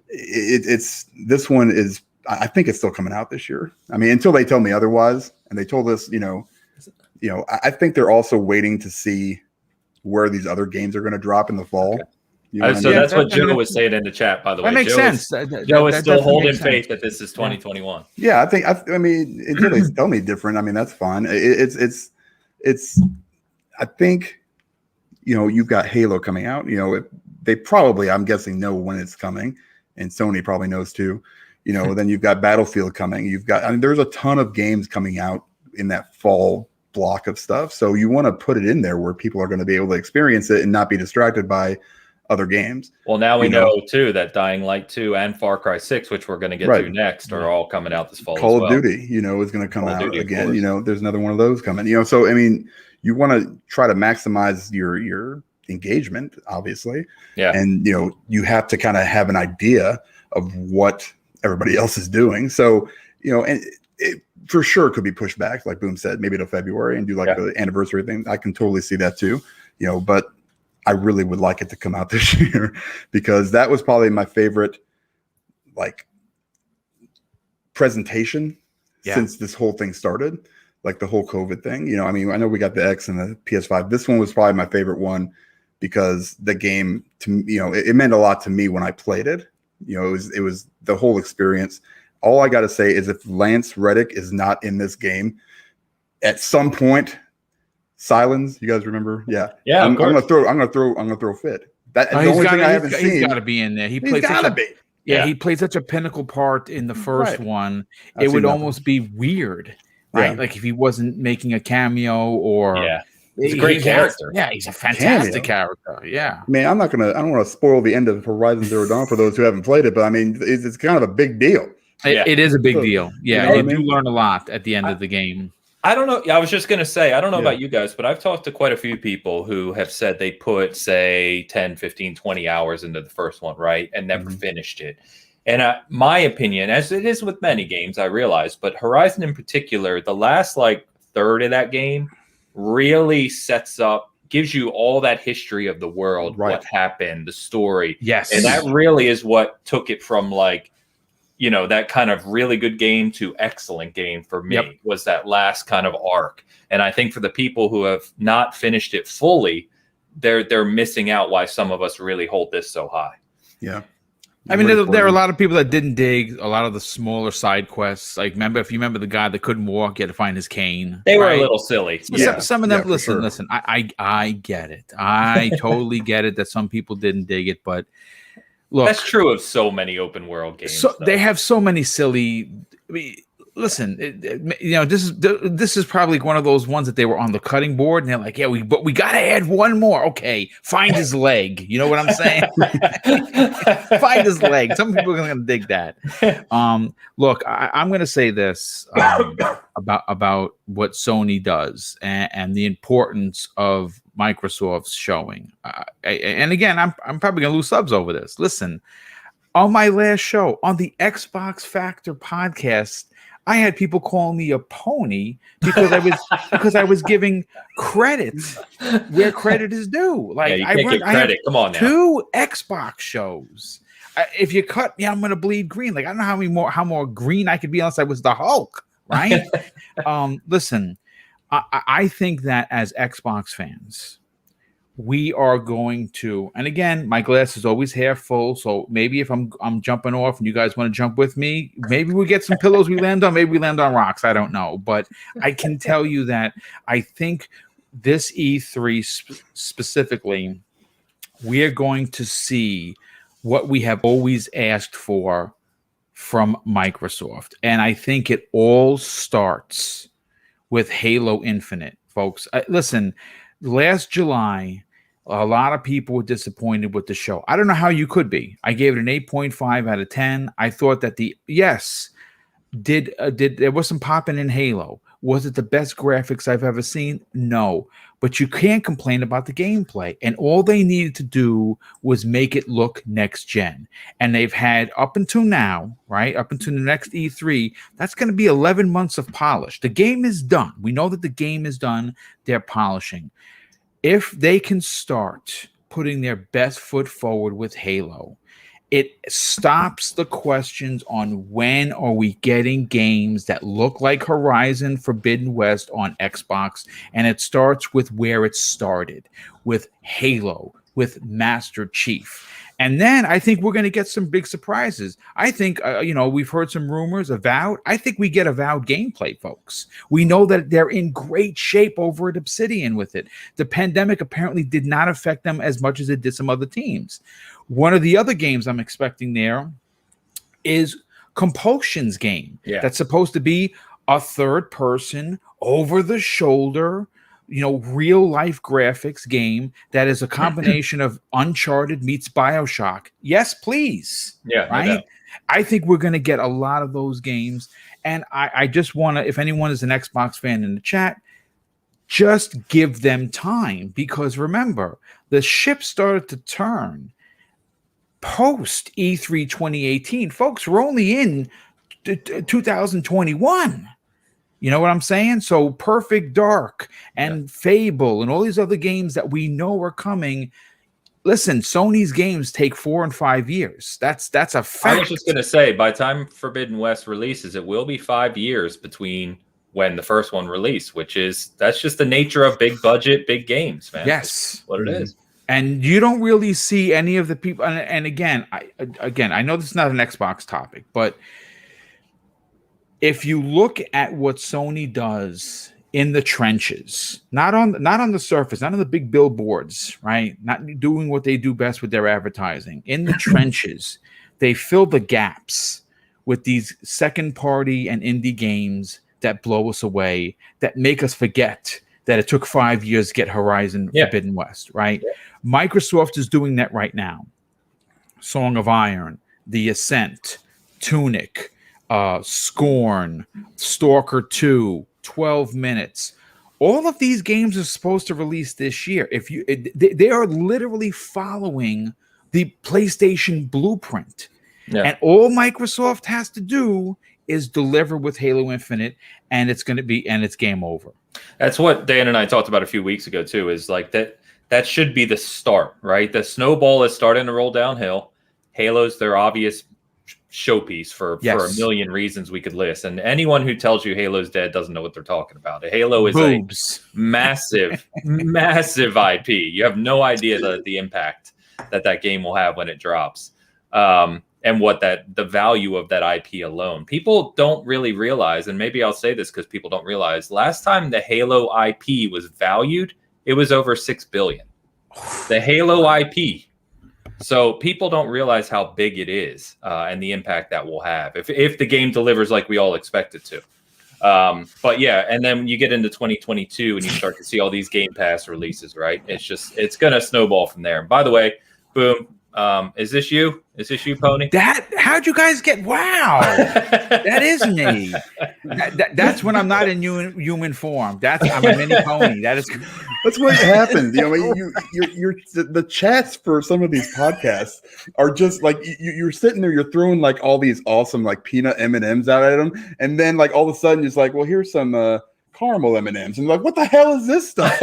it's this one is, I think it's still coming out this year. I mean, until they tell me otherwise, and they told us, I think they're also waiting to see where these other games are going to drop in the fall. Okay. So that's what Joe was saying in the chat, by the way. That makes sense. Joe is still holding faith that this is 2021. Yeah, I mean, until they tell me different, I mean, that's fine. It's I think, you've got Halo coming out. They probably, I'm guessing, know when it's coming, and Sony probably knows too. Then you've got Battlefield coming. There's a ton of games coming out in that fall block of stuff. So you want to put it in there where people are going to be able to experience it and not be distracted by other games. Well, now we know too that Dying Light 2 and Far Cry 6, which we're going to get to next, are all coming out this fall. Call of Duty, is going to come out again. There's another one of those coming. So I mean, you want to try to maximize your engagement, obviously. Yeah. And you have to kind of have an idea of what everybody else is doing. So, and it for sure could be pushed back, like Boom said, maybe to February and do the anniversary thing. I can totally see that too, but I really would like it to come out this year because that was probably my favorite, presentation since this whole thing started, like the whole COVID thing. I mean, I know we got the X and the PS5. This one was probably my favorite one because the game, it meant a lot to me when I played it. It was the whole experience. All I got to say is if Lance Reddick is not in this game at some point, Silence, you guys remember? Yeah. I'm gonna throw a fit. That's the only thing I haven't seen. He's got to be in there. He played such a pinnacle part in the first one. It would almost be weird, right? Yeah. Like if he wasn't making a cameo or he's a great character. He's a fantastic character. Yeah. Man, I don't want to spoil the end of Horizon Zero Dawn for those who haven't played it, but I mean, it's kind of a big deal. It is a big deal. Yeah, you do learn a lot at the end of the game. I don't know. I was just going to say, I don't know about you guys, but I've talked to quite a few people who have said they put, say, 10, 15, 20 hours into the first one, right? And never finished it. And my opinion, as it is with many games, I realize, but Horizon in particular, the last third of that game really sets up, gives you all that history of the world, what happened, the story. Yes. And that really is what took it from that kind of really good game to excellent game for me was that last kind of arc. And I think for the people who have not finished it fully, they're missing out why some of us really hold this so high. Yeah. I mean, there are a lot of people that didn't dig a lot of the smaller side quests. Like, if you remember the guy that couldn't walk, you had to find his cane. They were a little silly. Some of them, listen, I get it. I totally get it that some people didn't dig it, but look, that's true of so many open world games. So they have so many silly. I mean, listen, this is probably one of those ones that they were on the cutting board and they're like, yeah, but we got to add one more. Okay, find his leg. You know what I'm saying? Find his leg. Some people are going to dig that. Look, I'm going to say this about what Sony does and the importance of Microsoft's showing. And again, I'm probably going to lose subs over this. Listen, on my last show, on the Xbox Factor podcast, I had people calling me a pony because I was giving credit where credit is due. Like, you can't give credit. Come on now. 2 Xbox shows. If you cut me, I'm going to bleed green. Like, I don't know how more green I could be unless I was the Hulk, right? Listen, I think that as Xbox fans, we are going to, and again, my glass is always half full. So maybe if I'm jumping off and you guys want to jump with me, maybe we get some pillows we land on, maybe we land on rocks. I don't know. But I can tell you that I think this E3 specifically, we are going to see what we have always asked for from Microsoft. And I think it all starts with Halo Infinite, folks. Listen, last July, a lot of people were disappointed with the show. I don't know how you could be. I gave it an 8.5 out of 10. I thought that there was some popping in Halo. Was it the best graphics I've ever seen? No. But you can't complain about the gameplay. And all they needed to do was make it look next gen. And they've had up until now, right? Up until the next E3, that's going to be 11 months of polish. The game is done. We know that the game is done. They're polishing. If they can start putting their best foot forward with Halo, it stops the questions on when are we getting games that look like Horizon Forbidden West on Xbox, and it starts with where it started, with Halo, with Master Chief. And then I think we're going to get some big surprises. I think, we've heard some rumors, Avowed. I think we get Avowed gameplay, folks. We know that they're in great shape over at Obsidian with it. The pandemic apparently did not affect them as much as it did some other teams. One of the other games I'm expecting there is Compulsion's game. Yeah. That's supposed to be a third person, over the shoulder, real life graphics game that is a combination of Uncharted meets BioShock. Yes, please. Yeah. Right. No doubt. I think we're going to get a lot of those games. And I just want to, if anyone is an Xbox fan in the chat, just give them time, because remember, the ship started to turn post E3 2018. Folks, we're only in 2021. You know what I'm saying? So Perfect Dark and Fable and all these other games that we know are coming. Listen, Sony's games take 4 and 5 years. That's a fact. I was just going to say, by the time Forbidden West releases, it will be 5 years between when the first one released, that's just the nature of big budget, big games, man. Yes. That's what it is. And you don't really see any of the people. And again, I know this is not an Xbox topic, but if you look at what Sony does in the trenches, not on the surface, not on the big billboards, right? Not doing what they do best with their advertising. In the trenches, they fill the gaps with these second party and indie games that blow us away, that make us forget that it took 5 years to get Horizon Forbidden West, right? Yeah. Microsoft is doing that right now. Song of Iron, The Ascent, Tunic, Scorn, Stalker 2, 12 Minutes. All of these games are supposed to release this year. They are literally following the PlayStation blueprint. Yeah. And all Microsoft has to do is deliver with Halo Infinite, and it's game over. That's what Dan and I talked about a few weeks ago too, is like that should be the start, right? The snowball is starting to roll downhill. Halo's their obvious showpiece for a million reasons we could list. And anyone who tells you Halo's dead doesn't know what they're talking about. Halo is a massive, massive IP. You have no idea the impact that game will have when it drops. And what the value of that IP alone. People don't really realize, and maybe I'll say this because people don't realize, last time the Halo IP was valued, it was over $6 billion. The Halo IP. So people don't realize how big it is and the impact that will have if the game delivers like we all expect it to. But yeah, and then you get into 2022 and you start to see all these Game Pass releases, right? It's gonna snowball from there. And by the way, Boom, is this you? Is this you, Pony? How'd you guys get? Wow, that is me. That's when I'm not in human form. I'm a mini pony. That's what happens. You're the chats for some of these podcasts are just like you're sitting there, you're throwing like all these awesome like peanut M&Ms out at them, and then like all of a sudden it's like, well, here's some caramel M&Ms, and like, what the hell is this stuff?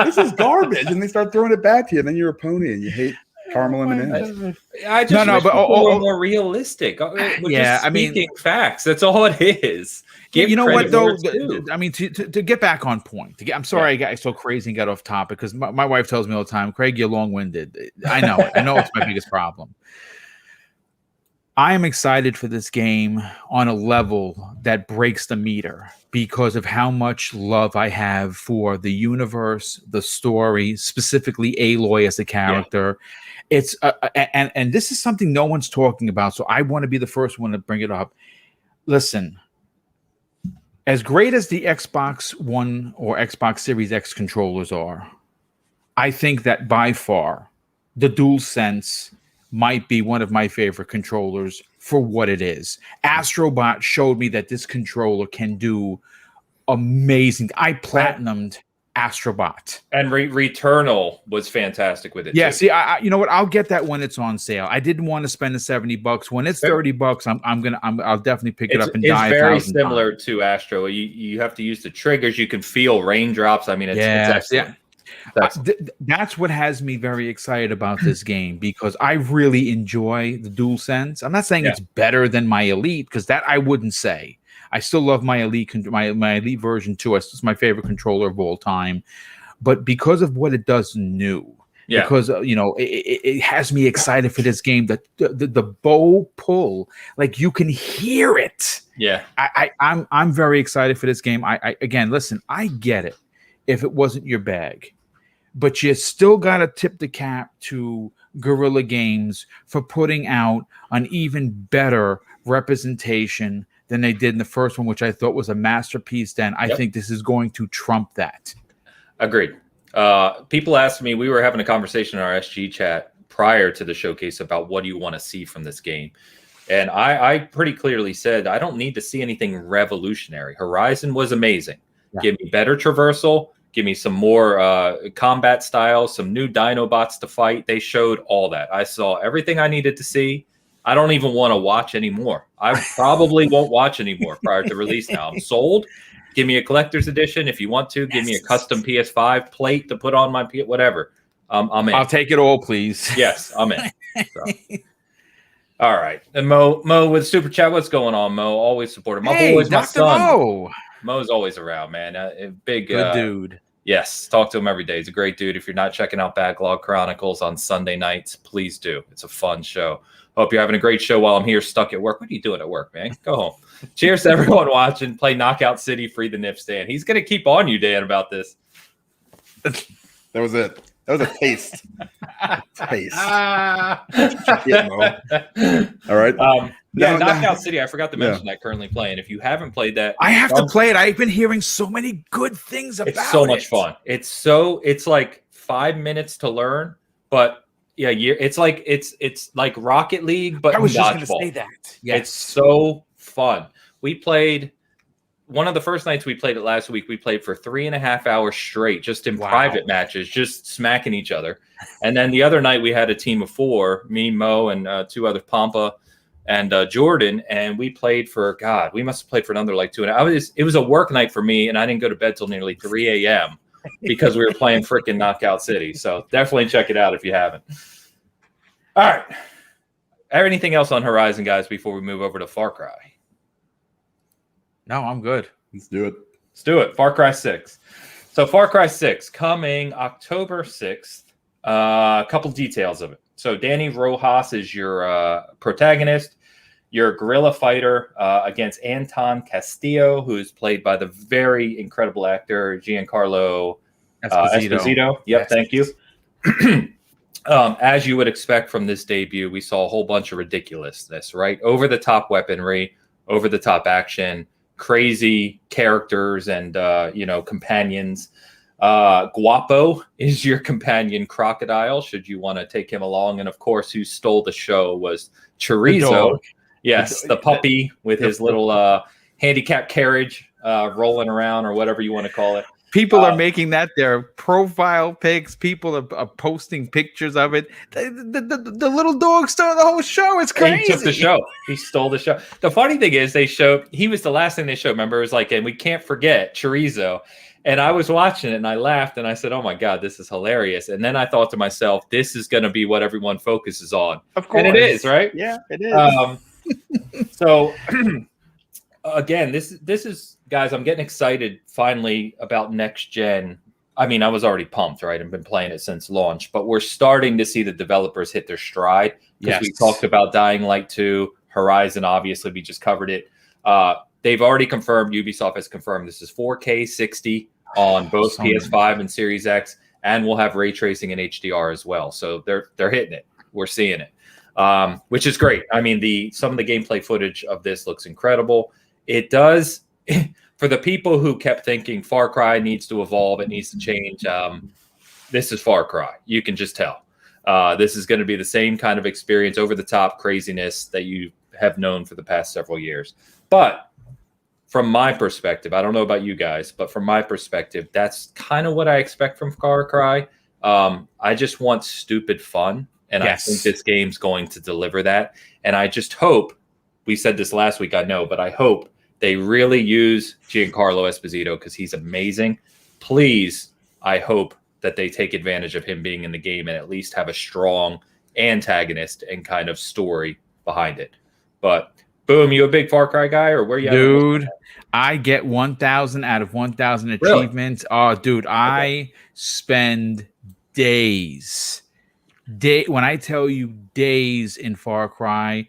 This is garbage, and they start throwing it back to you, and then you're a pony and you hate caramel M&Ms. I just wish people were more realistic. Speaking facts. That's all it is. You know what though? I mean, to get back on point. I'm sorry I got so crazy and got off topic because my wife tells me all the time, Craig, you're long-winded. I know it. I know it's my biggest problem. I am excited for this game on a level that breaks the meter because of how much love I have for the universe, the story, specifically Aloy as a character. Yeah. It's and this is something no one's talking about, so I want to be the first one to bring it up. Listen, as great as the Xbox One or Xbox Series X controllers are, I think that by far the DualSense might be one of my favorite controllers for what it is. Astrobot showed me that this controller can do amazing. I platinumed Astrobot. And Returnal was fantastic with it. Yeah, too. see, you know what? I'll get that when it's on sale. I didn't want to spend the $70. When it's $30, I'll definitely pick it up and die. It's very similar to Astro. You have to use the triggers. You can feel raindrops. I mean, it's excellent. Yeah. That's what has me very excited about this game because I really enjoy the DualSense. I'm not saying it's better than my Elite because that I wouldn't say. I still love my Elite, my Elite version too. It's my favorite controller of all time. But because of what it does new, because it has me excited for this game. The bow pull, like you can hear it. Yeah, I'm very excited for this game. I again, listen, I get it if it wasn't your bag, but you still got to tip the cap to Guerrilla Games for putting out an even better representation than they did in the first one, which I thought was a masterpiece. Then I think this is going to trump that. Agreed. People asked me, we were having a conversation in our SG chat prior to the showcase about what do you want to see from this game. And I pretty clearly said, I don't need to see anything revolutionary. Horizon was amazing. Yeah. Give me better traversal. Give me some more combat styles, some new Dinobots to fight. They showed all that. I saw everything I needed to see. I don't even want to watch anymore. I probably won't watch anymore prior to release now. I'm sold. Give me a collector's edition if you want to. Give me a custom PS5 plate to put on my whatever. I'm in. I'll take it all, please. Yes, I'm in. So. All right. And Mo with Super Chat. What's going on, Mo? Always support him. My boy's my son. Mo's always around, man. Big good dude. Yes, talk to him every day. He's a great dude. If you're not checking out Backlog Chronicles on Sunday nights, please do. It's a fun show. Hope you're having a great show while I'm here stuck at work. What are you doing at work, man? Go home. Cheers to everyone watching. Play Knockout City, free the nip stand. He's going to keep on you, Dan, about this. That was it. That was a taste. Taste. All right. Knockout City. I forgot to mention that currently playing. If you haven't played that, I have to play it. I've been hearing so many good things about it. It's so much fun. It's like 5 minutes to learn, but yeah, it's like Rocket League, but I was just going to say that. Yes. It's so fun. We played one of the first nights we played it last week. We played for 3.5 hours straight, just in private matches, just smacking each other. And then the other night we had a team of 4, me, Mo, and 2 others, Pampa and Jordan, and we played for we must have played for another like 2.5 hours. It was a work night for me, and I didn't go to bed till nearly 3 a.m. because we were playing freaking Knockout City. So definitely check it out if you haven't. All right. Anything else on Horizon, guys, before we move over to Far Cry? No, I'm good. Let's do it. Let's do it. Far Cry 6. So Far Cry 6 coming October 6th. A couple details of it. So Danny Rojas is your protagonist. You're a guerrilla fighter against Anton Castillo, who is played by the very incredible actor Giancarlo Esposito. Yep, yes. Thank you. As you would expect from this debut, we saw a whole bunch of ridiculousness, right? Over the top weaponry, over the top action, crazy characters and companions. Guapo is your companion crocodile, should you want to take him along. And of course, who stole the show was Chorizo. Yes, the puppy with his little handicap carriage rolling around, or whatever you want to call it. People are making that their profile pics. People are posting pictures of it. The little dog stole the whole show. It's crazy. He took the show. He stole the show. The funny thing is, he was the last thing they showed. Remember, it was like, and we can't forget Chorizo. And I was watching it and I laughed and I said, oh my God, this is hilarious. And then I thought to myself, this is going to be what everyone focuses on. Of course. And it is, right? Yeah, it is. So again, this is, guys, I'm getting excited finally about next gen. I mean, I was already pumped, right? I've been playing it since launch, but we're starting to see the developers hit their stride. Because we talked about Dying Light 2, Horizon, obviously, we just covered it. They've already confirmed, Ubisoft has confirmed this is 4K 60 on both PS5 and Series X, and we'll have ray tracing and HDR as well. So they're hitting it. We're seeing it, which is great. I mean, some of the gameplay footage of this looks incredible. It does. For the people who kept thinking Far Cry needs to evolve, it needs to change, this is Far Cry. You can just tell. This is going to be the same kind of experience, over-the-top craziness that you have known for the past several years. But from my perspective, I don't know about you guys, but from my perspective, that's kind of what I expect from Far Cry. I just want stupid fun, and I think this game's going to deliver that. And I just hope, we said this last week, I know, but I hope they really use Giancarlo Esposito because he's amazing. Please, I hope that they take advantage of him being in the game and at least have a strong antagonist and kind of story behind it. But Boom, you a big Far Cry guy, or where you at? Dude, I get 1,000 out of 1,000 achievements. Really? Oh, dude, I spend days. When I tell you days in Far Cry,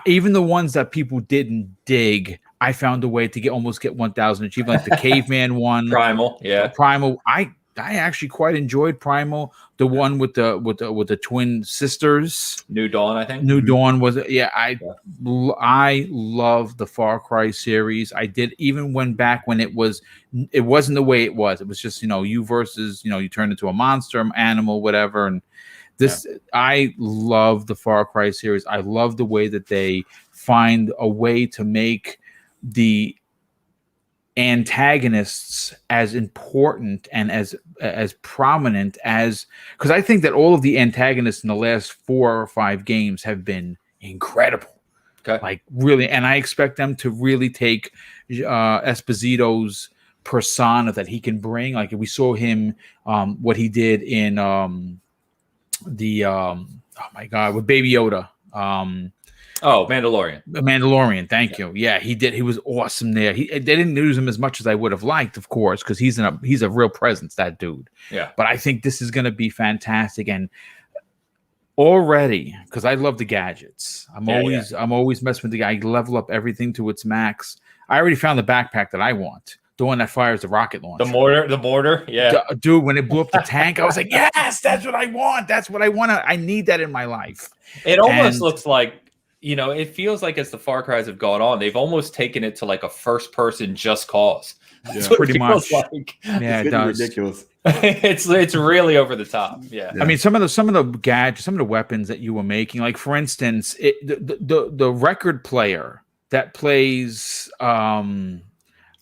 even the ones that people didn't dig, I found a way to almost get 1,000 achievements, like the caveman one, Primal, yeah, Primal. I actually quite enjoyed Primal, the one with the twin sisters. New Dawn, I think. New Dawn was I love the Far Cry series. I did, even when back when it wasn't the way it was. It was just you versus you turn into a monster, animal, whatever. And this I love the Far Cry series. I love the way that they find a way to make the antagonists as important and as prominent as, because I think that all of the antagonists in the last 4 or 5 games have been incredible. Okay. Like really, and I expect them to really take Esposito's persona that he can bring. Like we saw him, what he did in oh my God, with Baby Yoda. Mandalorian. Thank you. Yeah, he did. He was awesome there. They didn't use him as much as I would have liked, of course, because he's a real presence, that dude. Yeah. But I think this is going to be fantastic. And already, because I love the gadgets. I'm always messing with the guy. I level up everything to its max. I already found the backpack that I want. The one that fires the rocket launcher. The mortar. Yeah. Dude, when it blew up the tank, I was like, yes, that's what I want. That's what I want. I need that in my life. It almost looks like, it feels like as the Far Cries have gone on, they've almost taken it to like a first-person Just Cause. Yeah, pretty much. Like. Yeah, it does. Ridiculous. It's really over the top. Yeah. I mean, some of the gadgets, some of the weapons that you were making, like for instance, the record player that plays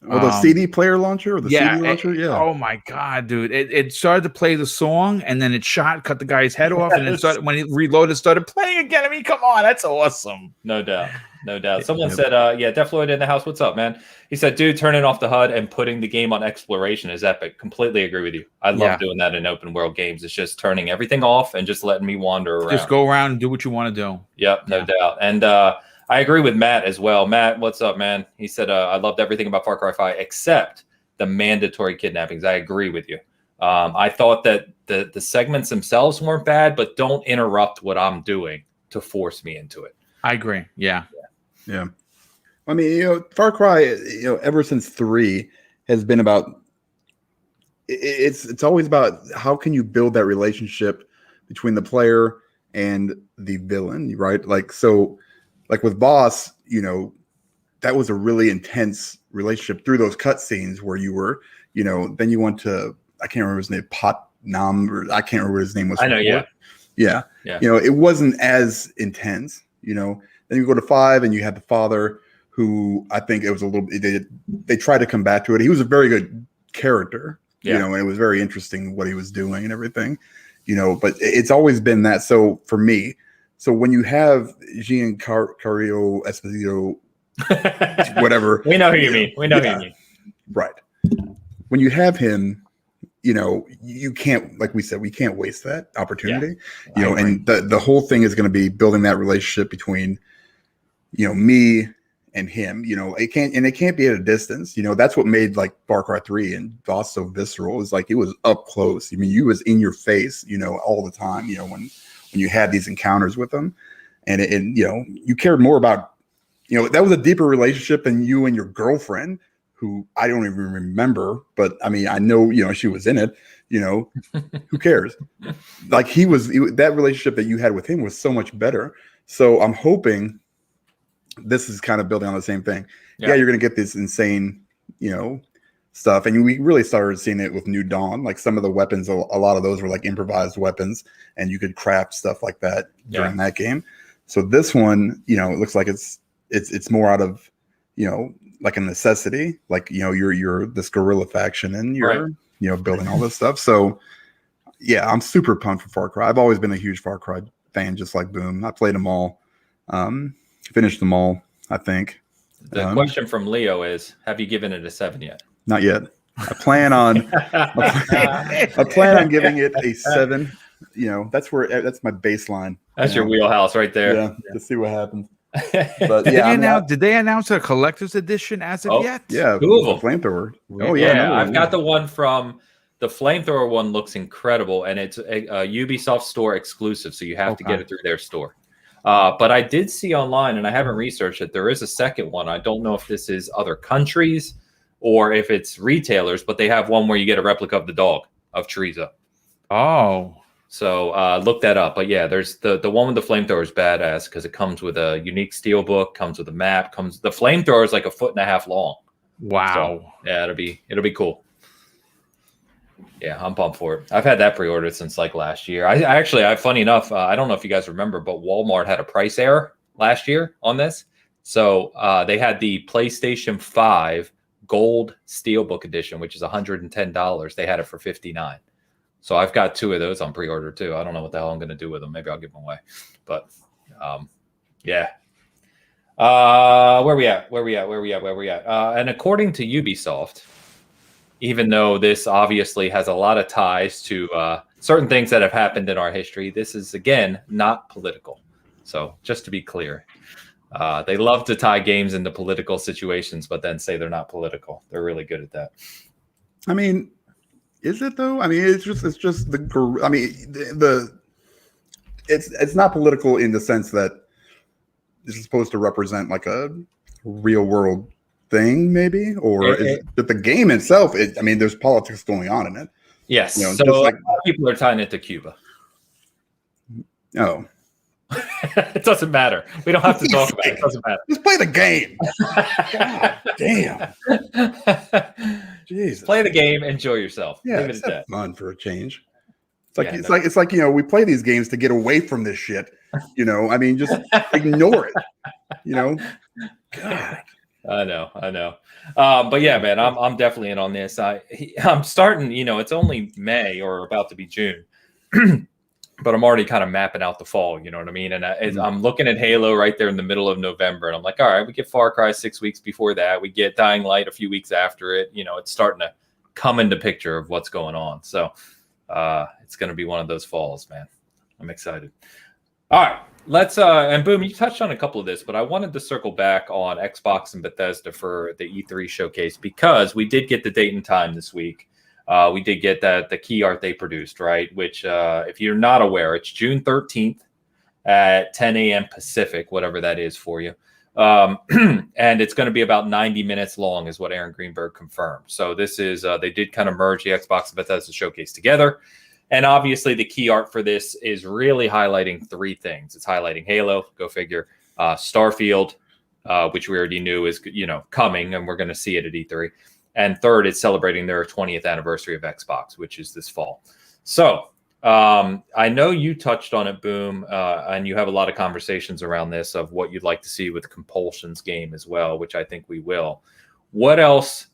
the CD player launcher or the CD launcher? Yeah. Oh my God, dude. It started to play the song and then it cut the guy's head off, and then when it reloaded, started playing again. I mean, come on, that's awesome. No doubt. Someone said, Def Lloyd in the house. What's up, man? He said, dude, turning off the HUD and putting the game on exploration is epic. Completely agree with you. I love doing that in open world games. It's just turning everything off and just letting me wander around. Just go around and do what you want to do. Yep, no doubt. And I agree with Matt as well. Matt, what's up, man? He said, I loved everything about Far Cry 5 except the mandatory kidnappings. I agree with you. I thought that the segments themselves weren't bad, but don't interrupt what I'm doing to force me into it. I agree. Yeah. I mean, Far Cry, ever since 3 has been about, it's always about how can you build that relationship between the player and the villain, right? Like, so like with Boss, you know, that was a really intense relationship through those cutscenes where you were, you know, then you went to, I can't remember his name, Pot Nam, or I can't remember what his name was. I know, before. yeah. You know, it wasn't as intense, you know. Then you go to 5 and you had the father who I think it was a little, they tried to come back to it. He was a very good character, you know, and it was very interesting what he was doing and everything, you know, but it's always been that. So for me, so when you have Giancarlo Esposito, whatever. We know who you mean. We know who you mean. Right. When you have him, you know, you can't, like we said, we can't waste that opportunity, you know, and the whole thing is going to be building that relationship between, you know, me and him, you know, it can't be at a distance, you know. That's what made like Far Cry 3 and DOS so visceral, is like it was up close. I mean, you was in your face, you know, all the time, you know, when you had these encounters with them, and you know, you cared more about, you know, that was a deeper relationship than you and your girlfriend, who I don't even remember, but I mean, I know, you know, she was in it, you know, who cares? Like that relationship that you had with him was so much better. So I'm hoping this is kind of building on the same thing. Yeah, you're going to get this insane, you know, stuff. And we really started seeing it with New Dawn. Like some of the weapons, a lot of those were like improvised weapons, and you could craft stuff like that during that game. So this one, you know, it looks like it's more out of, you know, like a necessity, like, you know, you're this guerrilla faction and you're, you know, building all this stuff. So yeah, I'm super pumped for Far Cry. I've always been a huge Far Cry fan, just like Boom. I played them all, finished them all, I think. The question from Leo is, have you given it a 7 yet? Not yet. I plan on giving it a 7. You know, that's my baseline. That's your wheelhouse right there. Yeah, to see what happens. But yeah, did they announce a collector's edition as of yet? Yeah, cool. The flamethrower. Oh yeah, I've got the one from the flamethrower one. Looks incredible, and it's a Ubisoft store exclusive, so you have to get it through their store. But I did see online, and I haven't researched it, there is a second one. I don't know if this is other countries or if it's retailers, but they have one where you get a replica of the dog of Chorizo. Oh. So look that up. But yeah, there's the one with the flamethrower is badass because it comes with a unique steel book, comes with a map, the flamethrower is like 1.5 feet long. Wow. So, yeah, it'll be cool. Yeah, I'm pumped for it. I've had that pre-ordered since like last year. I actually, funny enough, I don't know if you guys remember, but Walmart had a price error last year on this. So they had the PlayStation 5 Gold Steelbook Edition, which is $110. They had it for $59. So I've got 2 of those on pre-order too. I don't know what the hell I'm going to do with them. Maybe I'll give them away. But yeah. Where we at? And according to Ubisoft, even though this obviously has a lot of ties to certain things that have happened in our history, this is, again, not political. So just to be clear, they love to tie games into political situations, but then say they're not political. They're really good at that. I mean, is it though? I mean, it's just the. I mean, it's not political in the sense that this is supposed to represent like a real world thing, maybe, or is it the game itself? I mean, there's politics going on in it. Yes. You know, so a lot of people are tying it to Cuba. Oh. It doesn't matter. We don't have to talk about it. It doesn't matter. Just play the game. God damn. Jesus. Play the game, enjoy yourself. Yeah, Leave it at that. Fun for a change. It's like you know, we play these games to get away from this shit. You know, I mean, just ignore it. You know, God. I know. But yeah, man, I'm definitely in on this. I'm starting. You know, it's only May or about to be June. But I'm already kind of mapping out the fall, you know what I mean? And I'm looking at Halo right there in the middle of November, and I'm like, all right, we get Far Cry 6 weeks before that. We get Dying Light a few weeks after it. You know, it's starting to come into picture of what's going on. So it's going to be one of those falls, man. I'm excited. All right, let's and Boom, you touched on a couple of this, but I wanted to circle back on Xbox and Bethesda for the E3 showcase because we did get the date and time this week. We did get the key art they produced, right? Which, if you're not aware, it's June 13th at 10 a.m. Pacific, whatever that is for you. And it's going to be about 90 minutes long is what Aaron Greenberg confirmed. So this is, they did kind of merge the Xbox and Bethesda showcase together. And obviously, the key art for this is really highlighting three things. It's highlighting Halo, go figure, Starfield, which we already knew is coming, and we're going to see it at E3. And third, it's celebrating their 20th anniversary of Xbox, which is this fall. So I know you touched on it, Boom, and you have a lot of conversations around this of what you'd like to see with Compulsion's game as well, which I think we will. What else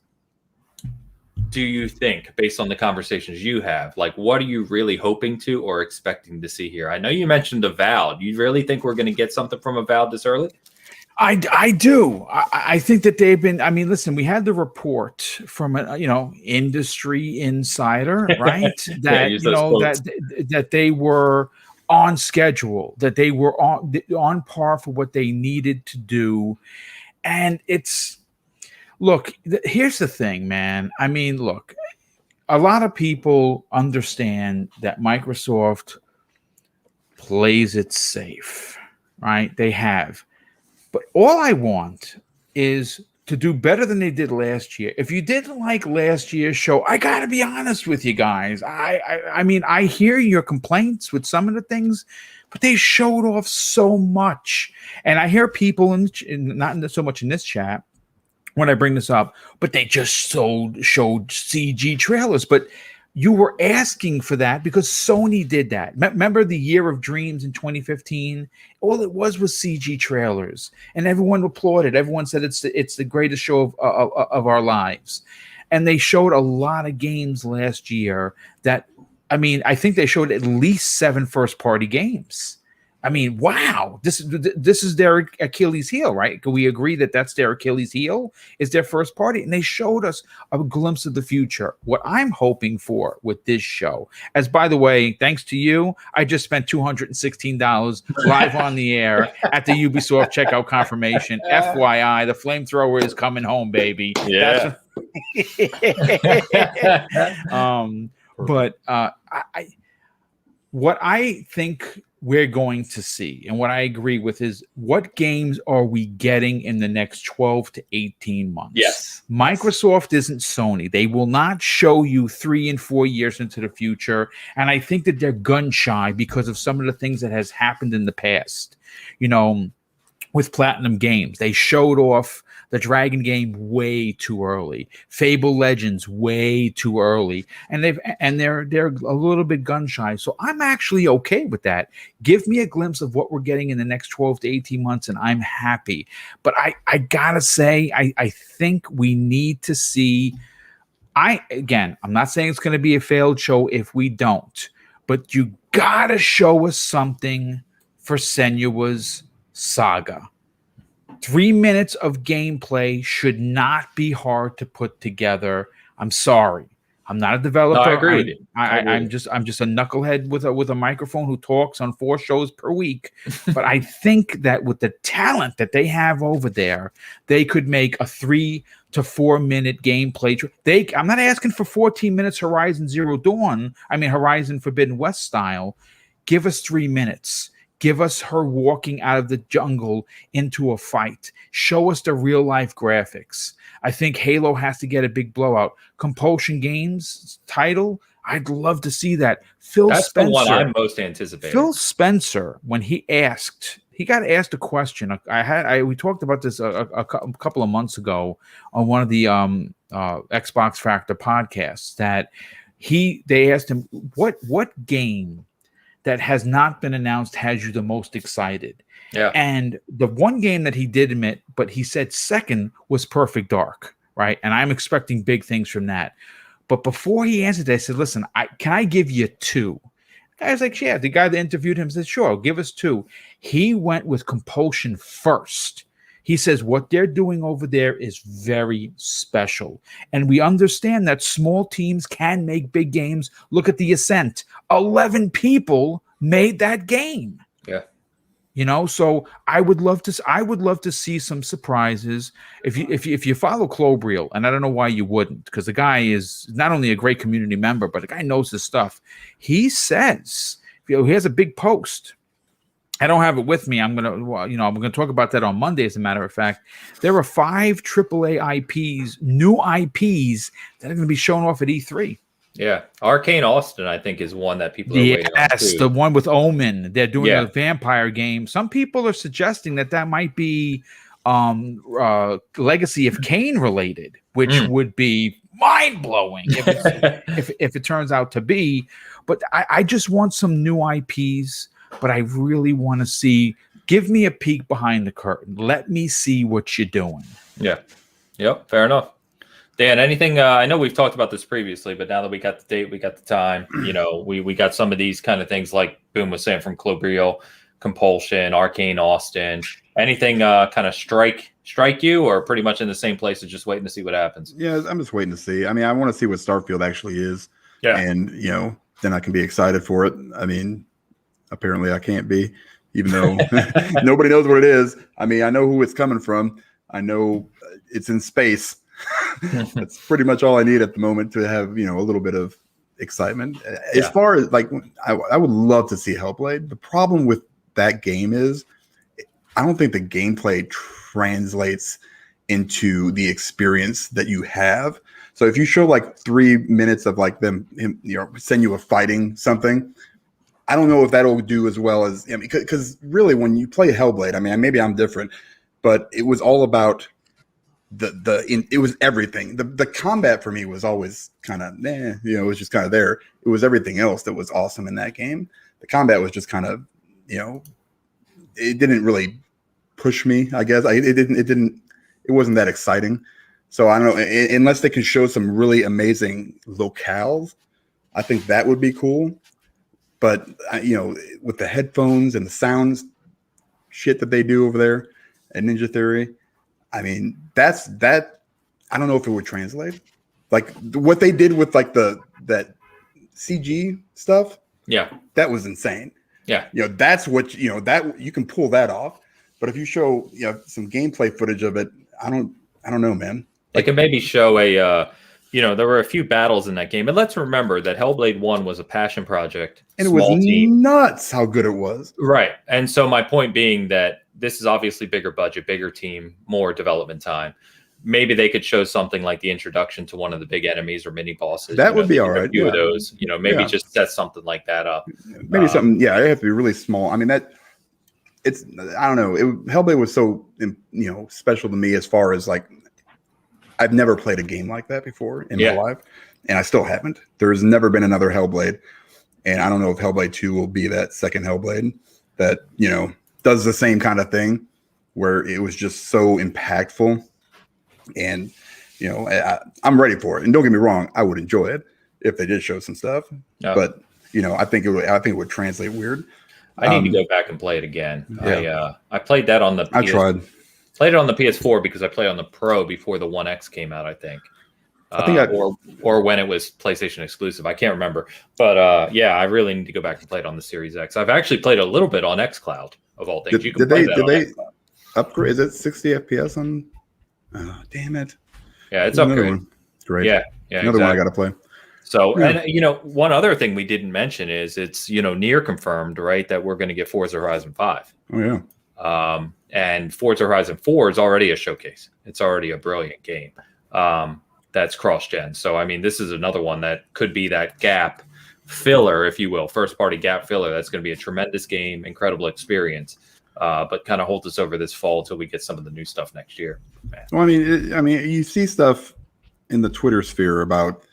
do you think, based on the conversations you have, like what are you really hoping to or expecting to see here? I know you mentioned Avowed. You really think we're going to get something from Avowed this early? I do. I think that they've been. I mean, listen, we had the report from an industry insider, right? That that they were on schedule, that they were on par for what they needed to do, and here's the thing, man. I mean, look, a lot of people understand that Microsoft plays it safe, right? They have. But all I want is to do better than they did last year. If you didn't like last year's show, I got to be honest with you guys. I mean, I hear your complaints with some of the things, but they showed off so much. And I hear people, not so much in this chat, when I bring this up, but they just showed CG trailers. But you were asking for that because Sony did that. Remember the Year of Dreams in 2015? All it was CG trailers, and everyone applauded. Everyone said it's the greatest show of our lives. And they showed a lot of games last year that, I mean, I think they showed at least 7 first-party games. I mean, wow, this is their Achilles heel, right? Can we agree that that's their Achilles heel? Is their first party? And they showed us a glimpse of the future. What I'm hoping for with this show, as by the way, thanks to you, I just spent $216 live on the air at the Ubisoft checkout confirmation. FYI, the flamethrower is coming home, baby. Yeah. What I think we're going to see, and what I agree with, is what games are we getting in the next 12 to 18 months? Yes. Microsoft isn't Sony. They will not show you 3 and 4 years into the future. And I think that they're gun shy because of some of the things that has happened in the past. With Platinum Games, they showed off the Dragon game way too early. Fable Legends way too early, and they're a little bit gun shy. So I'm actually okay with that. Give me a glimpse of what we're getting in the next 12 to 18 months, and I'm happy. But I gotta say, I think we need to see. I'm not saying it's going to be a failed show if we don't, but you gotta show us something for Senua's Saga. 3 minutes of gameplay should not be hard to put together. I'm sorry. I'm not a developer. No, I agree. I'm just a knucklehead with a microphone who talks on 4 shows per week. But I think that with the talent that they have over there, they could make a 3 to 4 minute gameplay. I'm not asking for 14 minutes Horizon Horizon Forbidden West style. Give us 3 minutes. Give us her walking out of the jungle into a fight. Show us the real life graphics. I think Halo has to get a big blowout. Compulsion Games title, I'd love to see that. That's Spencer, the one I'm most anticipating. Phil Spencer, when he got asked a question. We talked about this a couple of months ago on one of the Xbox Factor podcasts. That they asked him what game that has not been announced has you the most excited? Yeah. And the one game that he did admit, but he said second, was Perfect Dark, right? And I'm expecting big things from that. But before he answered that, I said, listen, can I give you 2? The guy's like, yeah. The guy that interviewed him said, sure, give us 2. He went with Compulsion first. He says what they're doing over there is very special. And we understand that small teams can make big games. Look at The Ascent. 11 people made that game. Yeah. So I would love to see some surprises. If you follow Clobriel, and I don't know why you wouldn't, because the guy is not only a great community member, but the guy knows his stuff. He says, he has a big post. I don't have it with me. I'm gonna talk about that on Monday. As a matter of fact, there are 5 AAA IPs, new IPs, that are going to be shown off at E3. Yeah, Arcane Austin, I think, is one that people are waiting on. Yes, the one with Omen. They're doing Yeah. a vampire game. Some people are suggesting that might be Legacy of Kain related, which would be mind blowing if it turns out to be. But I just want some new IPs. But I really want to see. Give me a peek behind the curtain. Let me see what you're doing. Yeah. Yep. Fair enough. Dan, anything? I know we've talked about this previously, but now that we got the date, we got the time. We got some of these kind of things like Boom was saying from Clobril, Compulsion, Arcane Austin. Anything kind of strike you, or pretty much in the same place of just waiting to see what happens? Yeah, I'm just waiting to see. I mean, I want to see what Starfield actually is. Yeah. And, then I can be excited for it. I mean, apparently I can't be, even though nobody knows what it is. I mean, I know who it's coming from. I know it's in space. That's pretty much all I need at the moment to have, a little bit of excitement. As far as I would love to see Hellblade. The problem with that game is I don't think the gameplay translates into the experience that you have. So if you show 3 minutes of him, send you a fighting something, I don't know if that'll do as well as, because really when you play Hellblade, I mean, maybe I'm different, but it was all about it was everything. The combat for me was always kind of, it was just kind of there. It was everything else that was awesome in that game. The combat was just kind of, it didn't really push me, I guess. It wasn't that exciting. So I don't know, unless they can show some really amazing locales, I think that would be cool. But with the headphones and the sounds shit that they do over there at Ninja Theory, I mean, that I don't know if it would translate. Like what they did with that CG stuff. Yeah. That was insane. Yeah. That's what that you can pull that off. But if you show some gameplay footage of it, I don't know, man. They can maybe show there were a few battles in that game. And let's remember that Hellblade 1 was a passion project. And it was nuts how good it was. Right. And so my point being that this is obviously bigger budget, bigger team, more development time. Maybe they could show something like the introduction to one of the big enemies or mini bosses. That would be all right. A few of those, maybe just set something like that up. Maybe something. Yeah, it have to be really small. I mean, I don't know. Hellblade was so, special to me as far as I've never played a game like that before in my life, and I still haven't. There's never been another Hellblade, and I don't know if Hellblade 2 will be that second Hellblade that, does the same kind of thing where it was just so impactful. And, I'm ready for it. And don't get me wrong, I would enjoy it if they did show some stuff. Yeah. But, I think it would translate weird. I need to go back and play it again. Yeah. I played that on the I tried. Played it on the PS4 because I played on the Pro before the One X came out, I think. Or when it was PlayStation exclusive. I can't remember. But I really need to go back and play it on the Series X. I've actually played a little bit on xCloud, of all things. Did they upgrade? Is it 60 FPS on? Oh, damn it. Yeah, it's upgraded. Great. Yeah. Another one I got to play. So, and one other thing we didn't mention is it's, near confirmed, right, that we're going to get Forza Horizon 5. Oh, yeah. And Forza Horizon 4 is already a showcase. It's already a brilliant game. That's cross-gen. So, I mean, this is another one that could be that gap filler, if you will, first-party gap filler. That's going to be a tremendous game, incredible experience, but kind of hold us over this fall until we get some of the new stuff next year. Man. Well, I mean, you see stuff in the Twitter sphere about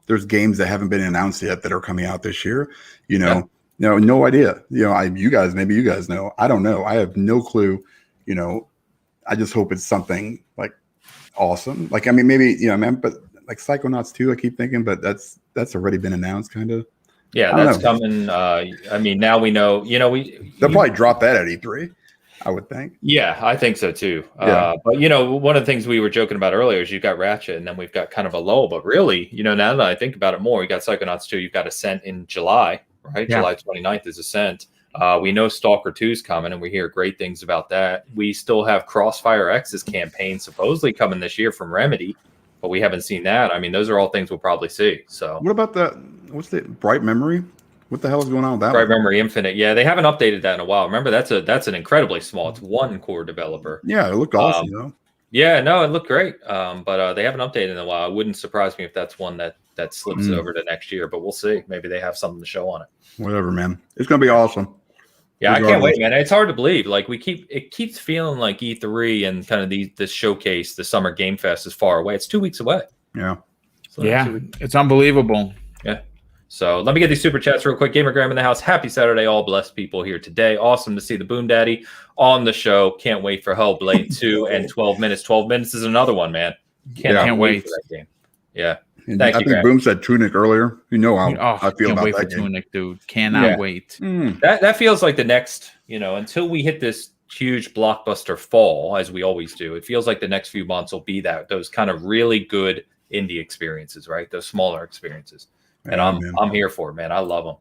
there's games that haven't been announced yet that are coming out this year. No idea. Maybe you guys know. I don't know. I have no clue. I just hope it's something awesome. But Psychonauts 2, I keep thinking, but that's already been announced, kind of. Yeah, that's coming. Now we know. They'll probably drop that at E3, I would think. Yeah, I think so too. But one of the things we were joking about earlier is you've got Ratchet, and then we've got kind of a lull. But really, now that I think about it more, you got Psychonauts 2, you've got Ascent in July, right? Yeah. July 29th is Ascent. We know Stalker 2 is coming, and we hear great things about that. We still have Crossfire X's campaign supposedly coming this year from Remedy, but we haven't seen that. I mean, those are all things we'll probably see. So, what about what's the Bright Memory? What the hell is going on with that? Bright Memory Infinite. Yeah, they haven't updated that in a while. Remember, that's an incredibly small. It's one core developer. Yeah, it looked awesome. Yeah, no, it looked great. But they haven't updated in a while. It wouldn't surprise me if that's one that that slips it over to next year. But we'll see. Maybe they have something to show on it. Whatever, man. It's gonna be awesome. Yeah, I can't wait, man. It's hard to believe. Like it keeps feeling like E3 and kind of this showcase, the Summer Game Fest is far away. It's 2 weeks away. Yeah. So it's unbelievable. Yeah. So let me get these super chats real quick. Gamer Graham in the house. Happy Saturday, all blessed people here today. Awesome to see the Boom Daddy on the show. Can't wait for Hellblade 2 and 12 minutes. 12 minutes is another one, man. Can't wait for that game. Yeah. I think Boom said Tunic earlier. You know how I feel about that game. Tunic, dude. Cannot wait. That feels like the next, until we hit this huge blockbuster fall, as we always do, it feels like the next few months will be those kind of really good indie experiences, right? Those smaller experiences. And I'm here for it, man. I love them.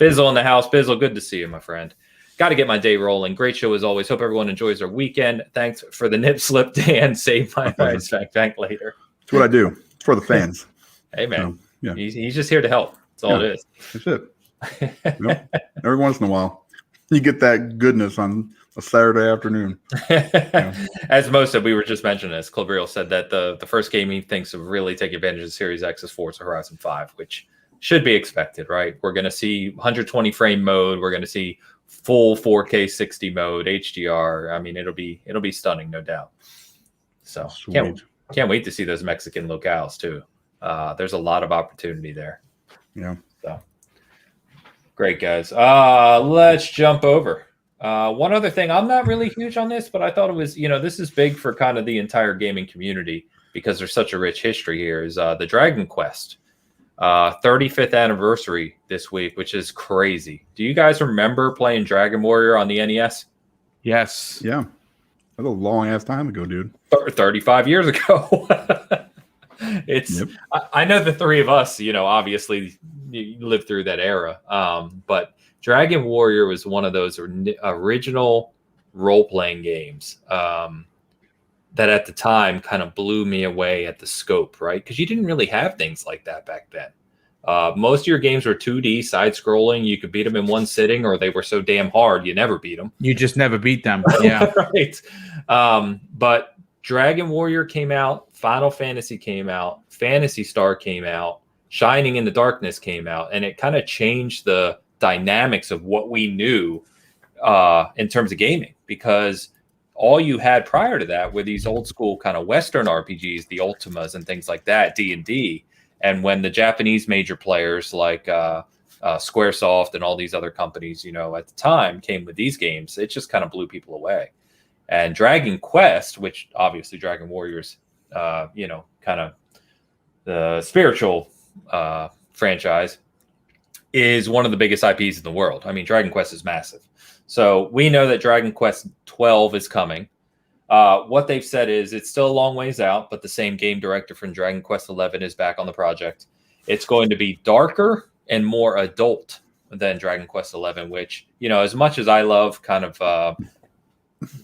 Bizzle in the house. Bizzle, good to see you, my friend. Got to get my day rolling. Great show as always. Hope everyone enjoys their weekend. Thanks for the nip slip, Dan. Save my price back later. That's what I do. It's for the fans. Hey, man. So, he's just here to help. That's all it is. That's it. Every once in a while, you get that goodness on a Saturday afternoon. As most of we were just mentioning this, Clabriel said that the first game he thinks of really taking advantage of Series X is Forza Horizon 5, which should be expected, right? We're going to see 120 frame mode. We're going to see full 4K 60 mode, HDR. I mean, it'll be stunning, no doubt. So can't wait to see those Mexican locales too. There's a lot of opportunity there. Yeah. So great, guys. Let's jump over. One other thing, I'm not really huge on this, but I thought it was, this is big for kind of the entire gaming community because there's such a rich history here, is the Dragon Quest 35th anniversary this week, which is crazy. Do you guys remember playing Dragon Warrior on the NES? Yes. Yeah. That was a long ass time ago, dude. 35 years ago. I know the three of us, obviously lived through that era. But Dragon Warrior was one of those original role-playing games that at the time kind of blew me away at the scope, right? Because you didn't really have things like that back then. Most of your games were 2D, side-scrolling. You could beat them in one sitting, or they were so damn hard you never beat them. You just never beat them. Yeah. Right. But Dragon Warrior came out, Final Fantasy came out, Phantasy Star came out, Shining in the Darkness came out, and it kind of changed the dynamics of what we knew in terms of gaming, because all you had prior to that were these old school kind of Western RPGs, the Ultimas and things like that, D&D. And when the Japanese major players like Squaresoft and all these other companies, at the time came with these games, it just kind of blew people away. And Dragon Quest, which obviously Dragon Warriors, kind of the spiritual franchise, is one of the biggest IPs in the world. I mean, Dragon Quest is massive. So we know that Dragon Quest 12 is coming. What they've said is it's still a long ways out, but the same game director from Dragon Quest 11 is back on the project. It's going to be darker and more adult than Dragon Quest 11, which, as much as I love kind of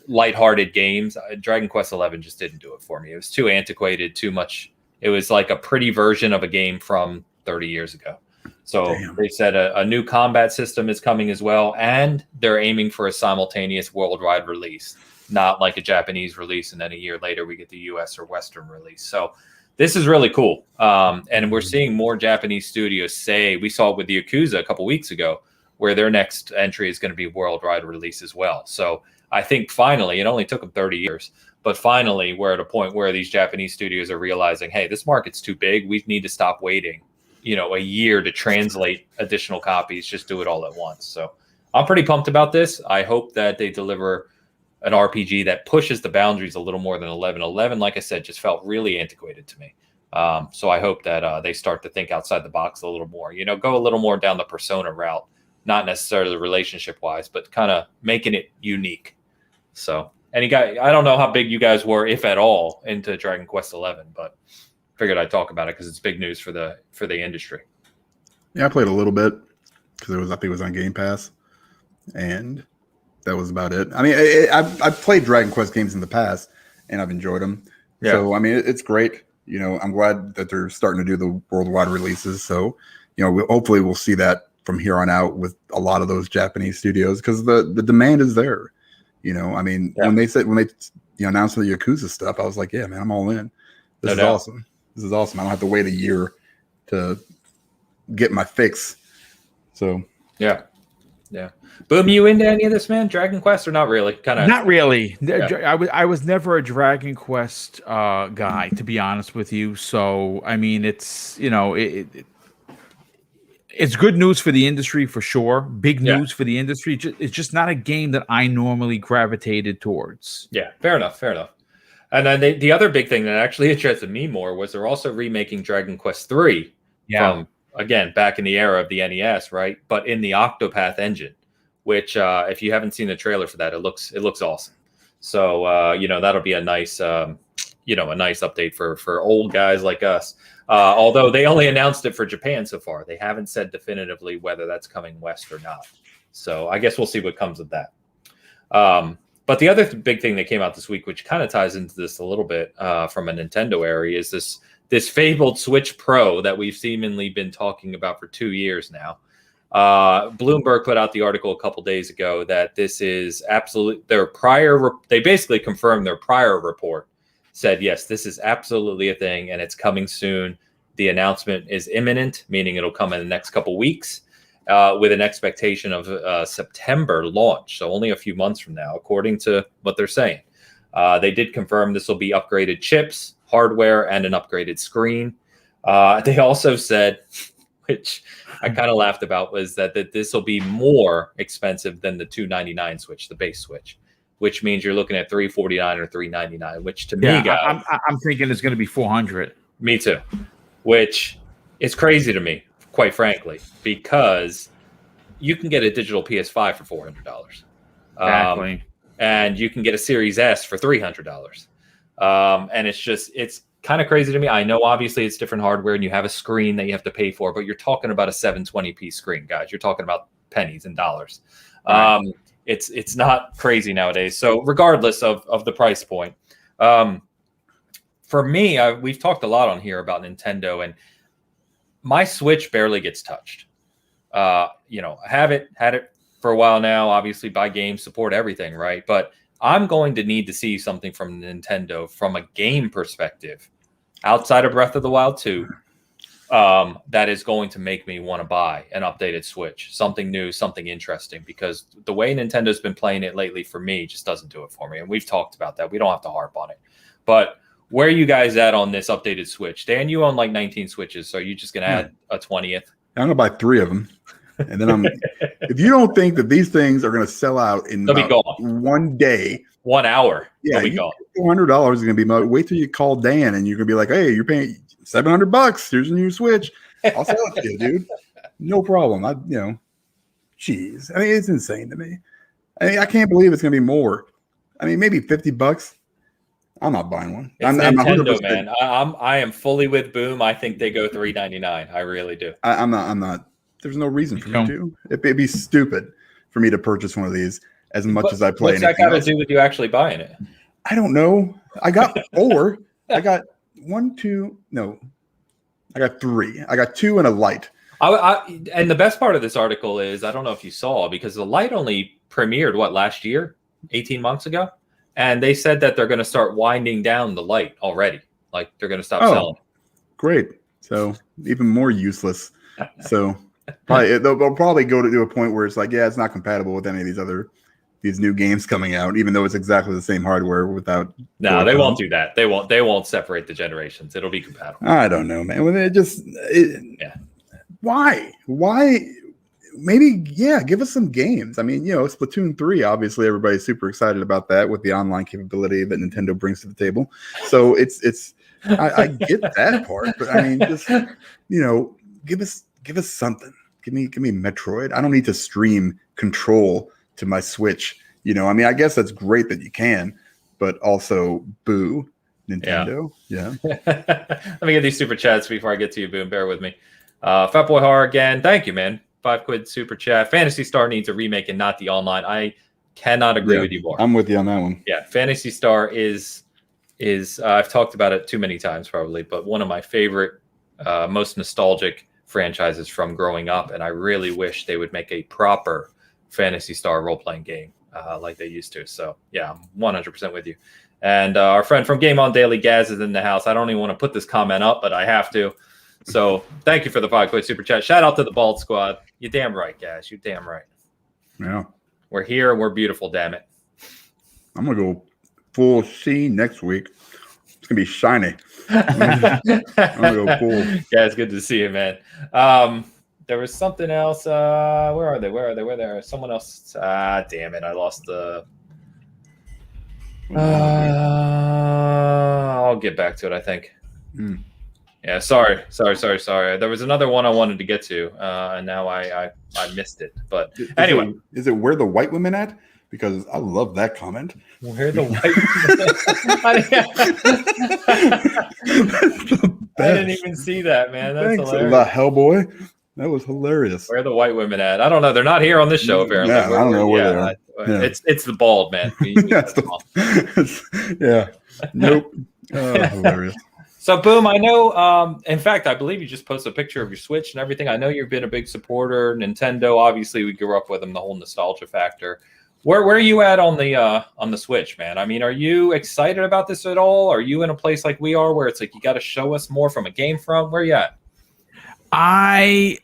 lighthearted games, Dragon Quest 11 just didn't do it for me. It was too antiquated, too much. It was like a pretty version of a game from 30 years ago. So they said a new combat system is coming as well, and they're aiming for a simultaneous worldwide release, not like a Japanese release, and then a year later we get the US or Western release. So this is really cool. And we're seeing more Japanese studios say, we saw it with the Yakuza a couple weeks ago, where their next entry is going to be worldwide release as well. So I think finally, it only took them 30 years, but finally we're at a point where these Japanese studios are realizing, hey, this market's too big. We need to stop waiting, a year to translate additional copies, just do it all at once. So I'm pretty pumped about this. I hope that they deliver an RPG that pushes the boundaries a little more than 11. 11, like I said, just felt really antiquated to me. So I hope that they start to think outside the box a little more, go a little more down the Persona route, not necessarily relationship wise, but kind of making it unique. So I don't know how big you guys were, if at all, into Dragon Quest 11, but figured I'd talk about it because it's big news for the industry. Yeah, I played a little bit because I think it was on Game Pass, and that was about it. I mean, I've played Dragon Quest games in the past, and I've enjoyed them. Yeah. So I mean, it's great. I'm glad that they're starting to do the worldwide releases. So hopefully we'll see that from here on out with a lot of those Japanese studios, because the demand is there. I mean, when they announced the Yakuza stuff, I was like, yeah, man, I'm all in. This is awesome. This is awesome. I don't have to wait a year to get my fix. So yeah. Boom, you into any of this, man? Dragon Quest or not really? Not really. Yeah. I was never a Dragon Quest guy, to be honest with you. So I mean, it's it's good news for the industry for sure. Big news for the industry. It's just not a game that I normally gravitated towards. Yeah, fair enough. And then the other big thing that actually interested me more was they're also remaking Dragon Quest 3 from, again, back in the era of the NES, right? But in the Octopath engine, which if you haven't seen the trailer for that, it looks awesome. So that'll be a nice a nice update for old guys like us. Although they only announced it for Japan so far, they haven't said definitively whether that's coming west or not. So I guess we'll see what comes of that. But the other big thing that came out this week, which kind of ties into this a little bit from a Nintendo area, is this fabled Switch Pro that we've seemingly been talking about for 2 years now. Bloomberg put out the article a couple days ago that this is they basically confirmed their prior report said, yes, this is absolutely a thing and it's coming soon. The announcement is imminent, meaning it'll come in the next couple weeks. With an expectation of September launch, so only a few months from now, according to what they're saying. They did confirm this will be upgraded chips, hardware, and an upgraded screen. They also said, which I kind of laughed about, was that this will be more expensive than the $299 Switch, the base Switch, which means you're looking at $349 or $399, which to me, guys, I'm thinking it's going to be $400. Me too, which is crazy to me, quite frankly, because you can get a digital PS5 for $400. Exactly. And you can get a Series S for $300. And it's kind of crazy to me. I know obviously it's different hardware and you have a screen that you have to pay for, but you're talking about a 720p screen, guys. You're talking about pennies and dollars. Right. It's not crazy nowadays. So regardless of the price point, for me, we've talked a lot on here about Nintendo, and my Switch barely gets touched. I had it for a while now, obviously buy games, support everything, right? But I'm going to need to see something from Nintendo from a game perspective outside of Breath of the Wild 2 that is going to make me want to buy an updated Switch, something new, something interesting, because the way Nintendo's been playing it lately for me just doesn't do it for me. And we've talked about that. We don't have to harp on it. But where are you guys at on this updated Switch? Dan, you own like 19 Switches, so are you just going to add a 20th? I'm going to buy 3 of them. And then if you don't think that these things are going to sell out in one day, 1 hour, yeah, $400 is going to be wait till you call Dan and you're going to be like, hey, you're paying $700. Here's a new Switch. I'll sell it to you, dude. No problem. Jeez. I mean, it's insane to me. I mean, I can't believe it's going to be more. I mean, maybe $50. I'm not buying one. I'm Nintendo, man. I am fully with Boom. I think they go $399. I really do. I'm not. There's no reason for me to. It'd be stupid for me to purchase one of these as much as I play. What's that got to do with you actually buying it? I don't know. I got 4. I got 1, 2. No, I got 3. I got 2 and a light. And the best part of this article is, I don't know if you saw, because the light only premiered last year, 18 months ago, and they said that they're going to start winding down the light already. Like they're going to stop selling. Great. So even more useless. So. They'll probably go to a point where it's like, yeah, it's not compatible with any of these new games coming out, even though it's exactly the same hardware without. No, they won't do that. They won't separate the generations. It'll be compatible. I don't know, man. Why? Maybe, give us some games. I mean, Splatoon 3, obviously everybody's super excited about that with the online capability that Nintendo brings to the table. So I get that part, but I mean, just, give us something. Give me Metroid. I don't need to stream Control to my Switch. I mean, I guess that's great that you can, but also boo, Nintendo. Yeah. Let me get these super chats before I get to you, Boom. Bear with me. Fat Boy Horror again. Thank you, man. $5 super chat. Phantasy Star needs a remake and not the online. I cannot agree with you more. I'm with you on that one. Yeah, Phantasy Star is I've talked about it too many times probably, but one of my favorite, most nostalgic franchises from growing up, and I really wish they would make a proper Phantasy Star role-playing game like they used to. So yeah, I'm 100% with you. And our friend from Game On Daily, Gaz, is in the house. I don't even want to put this comment up, but I have to. So thank you for the $5 super chat. Shout out to the Bald Squad. You damn right, guys. You damn right. Yeah. We're here and we're beautiful, damn it. I'm going to go full sheen next week. It's going to be shiny. I'm going to go full. Yeah, it's good to see you, man. There was something else. Where are they? Where are they? Where are they? Someone else. Damn it. I lost the. I'll get back to it, I think. Yeah, sorry. There was another one I wanted to get to, and now I missed it. But anyway. Is it where the white women at? Because I love that comment. Where the white women I didn't even see that, man. That's hilarious. The Hellboy. That was hilarious. Where are the white women at? I don't know. They're not here on this show, apparently. Yeah, I don't know where they are. It's the bald, man. Yeah. Nope. Hilarious. So, Boom, I know, in fact, I believe you just posted a picture of your Switch and everything. I know you've been a big supporter. Nintendo, obviously, we grew up with them, the whole nostalgia factor. Where are you at on the Switch, man? I mean, are you excited about this at all? Are you in a place like we are where it's like you got to show us more from a game front? Where are you at? I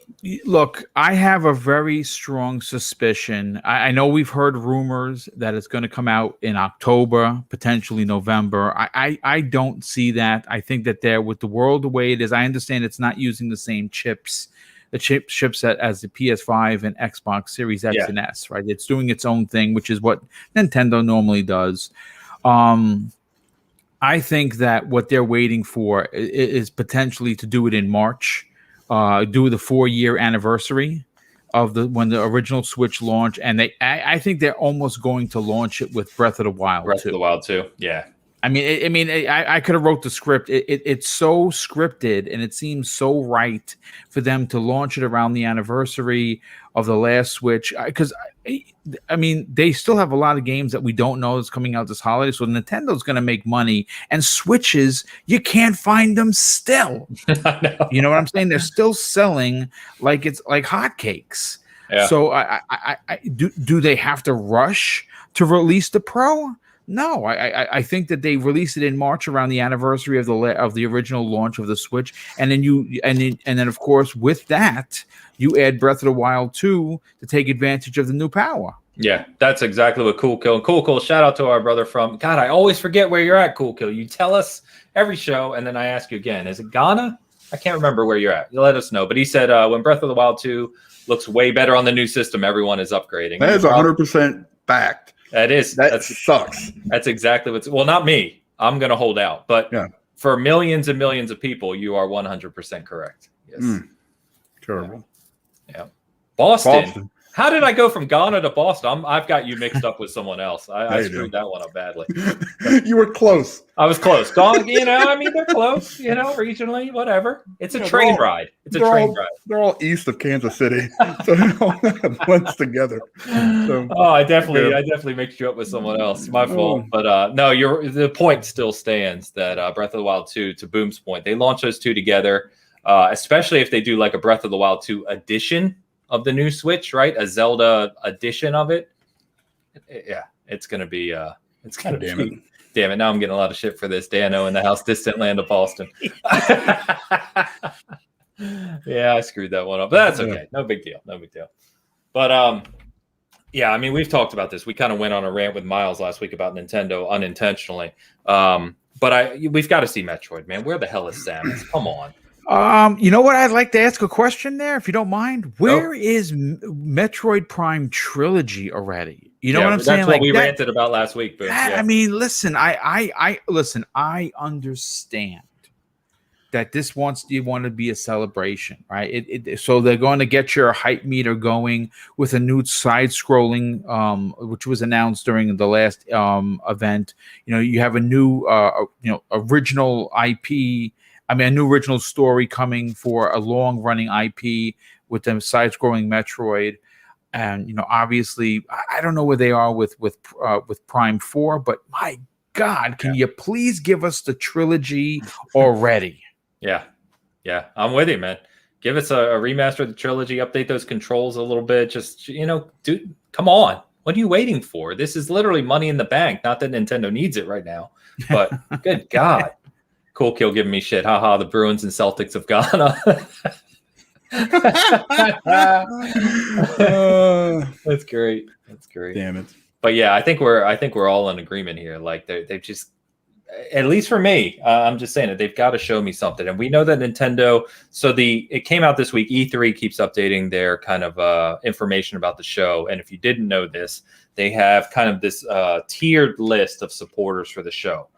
have a very strong suspicion. I know we've heard rumors that it's going to come out in October, potentially November. I don't see that. I think that with the world the way it is, I understand it's not using the same chipset as the PS5 and Xbox Series X and S, right? It's doing its own thing, which is what Nintendo normally does. I think that what they're waiting for is potentially to do it in March. Do the 4-year anniversary of when the original Switch launched, and I think they're almost going to launch it with Breath of the Wild. Breath of the Wild 2, yeah. I could have wrote the script. It's so scripted, and it seems so right for them to launch it around the anniversary of the last Switch. Because they still have a lot of games that we don't know is coming out this holiday. So Nintendo's going to make money, and Switches, you can't find them still. I know. You know what I'm saying? They're still selling like it's like hotcakes. Yeah. So do they have to rush to release the Pro? No, I think that they released it in March around the anniversary of the original launch of the Switch, and then of course with that you add Breath of the Wild 2 to take advantage of the new power. Yeah, that's exactly what Cool Kill. Cool Kill, shout out to our brother from God. I always forget where you're at, Cool Kill. You tell us every show, and then I ask you again. Is it Ghana? I can't remember where you're at. You let us know. But he said when Breath of the Wild 2 looks way better on the new system, everyone is upgrading. That is 100% fact. That sucks. That's exactly well, not me. I'm going to hold out. But for millions and millions of people, you are 100% correct. Yes. Terrible. Yeah. Boston. How did I go from Ghana to Boston? I've got you mixed up with someone else. I screwed that one up badly. You were close. I was close. They're close, regionally, whatever. It's a train ride. They're all east of Kansas City. So it all blends together. So, I definitely mixed you up with someone else. My fault. But no, the point still stands that Breath of the Wild 2, to Boom's point, they launch those two together, especially if they do like a Breath of the Wild 2 edition of the new Switch, right? A Zelda edition of it. Yeah, it's gonna be. Damn it! Now I'm getting a lot of shit for this. Dano in the house, distant land of Boston. Yeah, I screwed that one up. But that's okay. No big deal. But we've talked about this. We kind of went on a rant with Miles last week about Nintendo unintentionally. But we've got to see Metroid, man. Where the hell is Samus? Come on. You know what? I'd like to ask a question there, if you don't mind. Where is Metroid Prime Trilogy already? You know what I'm saying? That's what we ranted about last week. But listen. I understand that this want to be a celebration, right? So they're going to get your hype meter going with a new side-scrolling, which was announced during the last event. You have a new, original IP. A new original story coming for a long-running IP with them side-scrolling Metroid, and obviously, I don't know where they are with Prime 4, but my God, can you please give us the trilogy already? Yeah, I'm with you, man. Give us a remaster of the trilogy, update those controls a little bit. Just dude, come on. What are you waiting for? This is literally money in the bank. Not that Nintendo needs it right now, but good God. Cool Kill giving me shit. Haha, the Bruins and Celtics have gone on. That's great. That's great. Damn it. But yeah, I think we're all in agreement here. Like they've just, at least for me, I'm just saying that they've got to show me something. And we know that Nintendo. So it came out this week. E3 keeps updating their kind of information about the show. And if you didn't know this, they have kind of this tiered list of supporters for the show.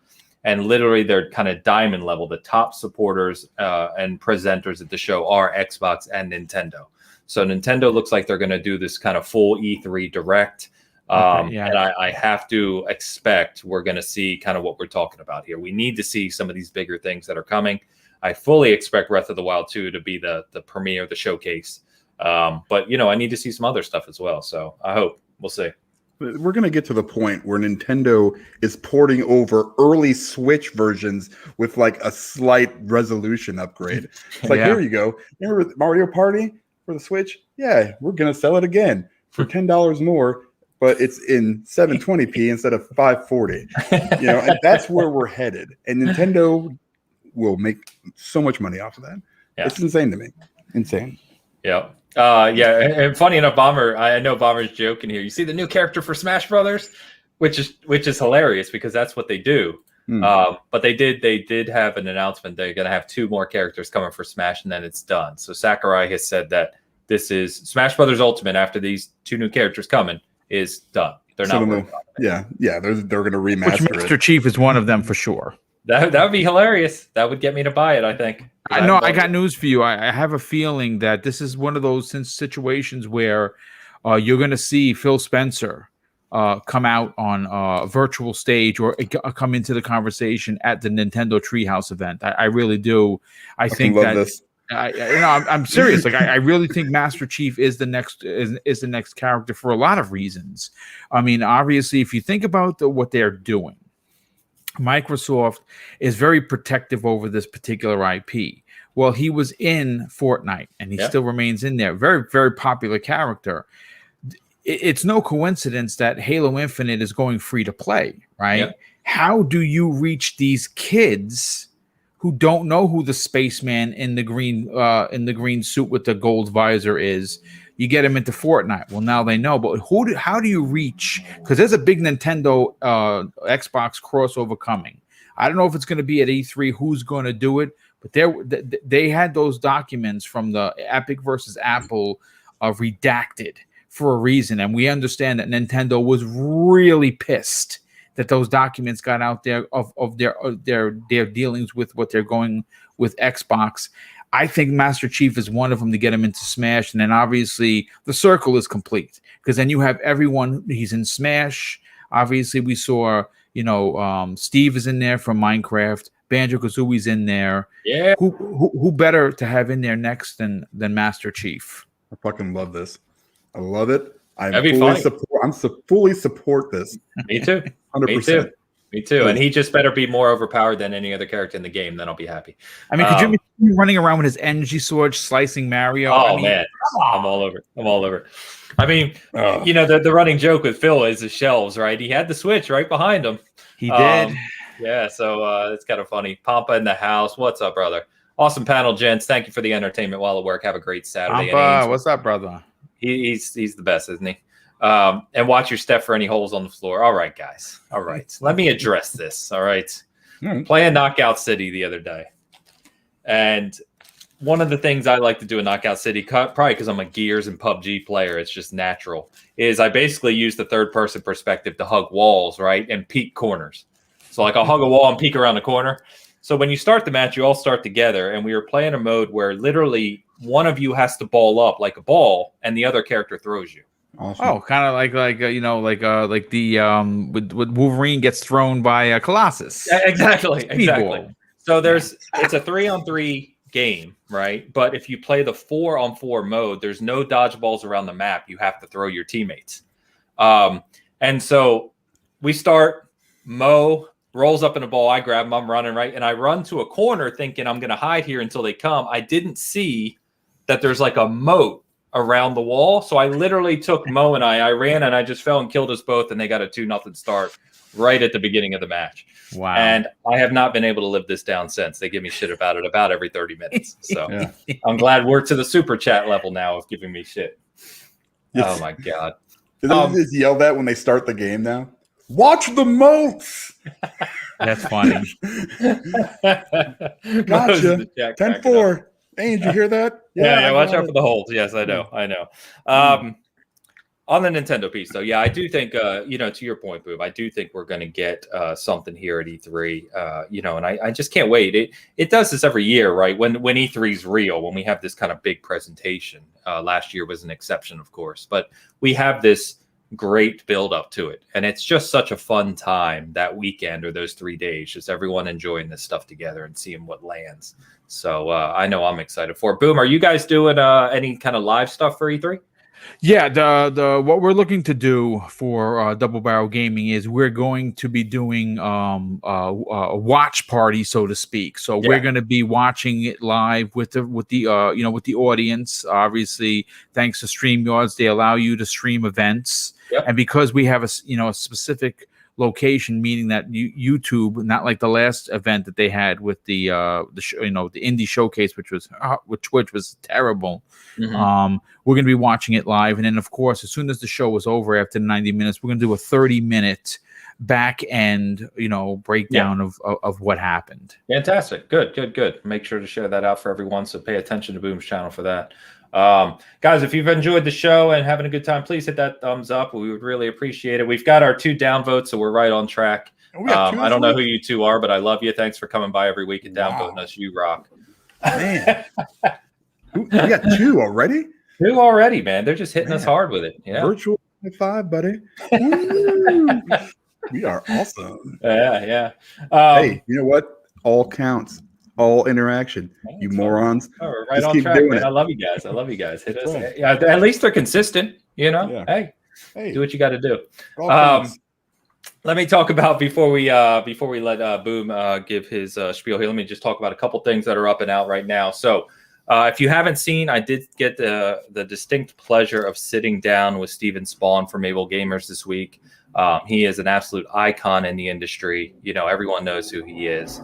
And literally, they're kind of diamond level. The top supporters and presenters at the show are Xbox and Nintendo. So Nintendo looks like they're going to do this kind of full E3 direct. And I have to expect we're going to see kind of what we're talking about here. We need to see some of these bigger things that are coming. I fully expect Breath of the Wild 2 to be the premiere, the showcase. But, I need to see some other stuff as well. So I hope. We'll see. We're going to get to the point where Nintendo is porting over early Switch versions with like a slight resolution upgrade. It's like, here you go. Remember Mario Party for the Switch? Yeah, we're going to sell it again for $10 more, but it's in 720p instead of 540. And that's where we're headed. And Nintendo will make so much money off of that. Yeah. It's insane to me. Insane. Yeah. And funny enough, I know Bomber's joking here. You see the new character for Smash Brothers, which is hilarious because that's what they do. But they did have an announcement. They're going to have 2 more characters coming for Smash, and then it's done. So Sakurai has said that this is Smash Brothers Ultimate after these 2 new characters coming is done. They're not working on it. Yeah, they're going to remaster it. Master Chief is one of them for sure. That would be hilarious. That would get me to buy it, I think. I know. I got news for you. I have a feeling that this is one of those situations where you're going to see Phil Spencer come out on a virtual stage or come into the conversation at the Nintendo Treehouse event. I really do. I think that this. I'm serious. Like I really think Master Chief is the next character for a lot of reasons. I mean, obviously, if you think about what they're doing. Microsoft is very protective over this particular IP. Well, he was in Fortnite and he still remains in there. Very, very popular character. It's no coincidence that Halo Infinite is going free to play, right? Yep. How do you reach these kids who don't know who the spaceman in the green suit with the gold visor is? You get them into Fortnite. Well, now they know. But how do you reach? Because there's a big Nintendo Xbox crossover coming. I don't know if it's going to be at E3. Who's going to do it? But they had those documents from the Epic versus Apple redacted for a reason, and we understand that Nintendo was really pissed that those documents got out there of their dealings with what they're going with Xbox. I think Master Chief is one of them to get him into Smash. And then obviously the circle is complete because then you have everyone. He's in Smash. Obviously we saw, Steve is in there from Minecraft. Banjo-Kazooie's in there. Yeah. Who better to have in there next than Master Chief? I fucking love this. I love it. I fully support this. Me too. 100%. Me too. And he just better be more overpowered than any other character in the game. Then I'll be happy. I mean, could you be running around with his energy sword slicing Mario? Oh, man. I'm all over. I mean, the running joke with Phil is the shelves, right? He had the Switch right behind him. He did. Yeah, so it's kind of funny. Pampa in the house. What's up, brother? Awesome panel, gents. Thank you for the entertainment while at work. Have a great Saturday. Pampa, what's up, brother? He's the best, isn't he? And watch your step for any holes on the floor. All right, guys. All right. Let me address this. All right. Playing Knockout City the other day. And one of the things I like to do in Knockout City, probably because I'm a Gears and PUBG player, it's just natural, is I basically use the third-person perspective to hug walls, right, and peek corners. So, like, I'll hug a wall and peek around the corner. So when you start the match, you all start together, and we were playing a mode where literally one of you has to ball up like a ball, and the other character throws you. Awesome. Oh, kind of like the with Wolverine gets thrown by Colossus. Exactly. So it's a 3-on-3 game, right? But if you play the 4-on-4 mode, there's no dodgeballs around the map. You have to throw your teammates. And so we start. Mo rolls up in a ball. I grab him. I'm running, right? And I run to a corner thinking I'm going to hide here until they come. I didn't see that there's like a moat around the wall. So I literally took Mo and I ran and I just fell and killed us both. And they got a 2-0 start. right at the beginning of the match. Wow. And I have not been able to live this down since. They give me shit about it about every 30 minutes. So I'm glad we're to the super chat level now of giving me shit. Oh my God. Do they just yell that when they start the game now? Watch the moats. That's funny. Gotcha. 10-4. Hey, did you hear that? Yeah, watch out for the holds. Yes, I know. On the Nintendo piece, though, yeah, I do think, to your point, Boom, I do think we're going to get something here at E3, and I just can't wait. It does this every year, right? When E3 is real, when we have this kind of big presentation. Last year was an exception, of course, but we have this great build up to it, and it's just such a fun time that weekend or those 3 days, just everyone enjoying this stuff together and seeing what lands. So I know I'm excited for it. Boom, are you guys doing any kind of live stuff for E3? Yeah, the what we're looking to do for Double Barrel Gaming is we're going to be doing a watch party, so to speak. So we're going to be watching it live with the audience. Obviously, thanks to StreamYards, they allow you to stream events, and because we have a specific location, meaning that YouTube, not like the last event that they had with the indie showcase, which was terrible. Mm-hmm. We're going to be watching it live, and then of course, as soon as the show was over after 90 minutes, we're going to do a 30-minute back end breakdown of what happened. Fantastic. Good. Make sure to share that out for everyone, so pay attention to Boom's channel for that. Guys, if you've enjoyed the show and having a good time, please hit that thumbs up. We would really appreciate it. We've got our 2 downvotes, so we're right on track. I don't know who you 2 are, but I love you. Thanks for coming by every week and downvoting us. You rock. Man. We got 2 already? 2 already, man. They're just hitting us hard with it. Yeah. Virtual high five, buddy. We are awesome. Yeah. Hey, you know what? All counts. All interaction. You morons. Oh, we're right on track, man. I love you guys. Hit us. Yeah, at least they're consistent. Yeah. Hey, do what you got to do. Let me talk about before we let Boom give his spiel here. Let me just talk about a couple things that are up and out right now. So, if you haven't seen, I did get the distinct pleasure of sitting down with Steven Spawn from Able Gamers this week. He is an absolute icon in the industry. Everyone knows who he is.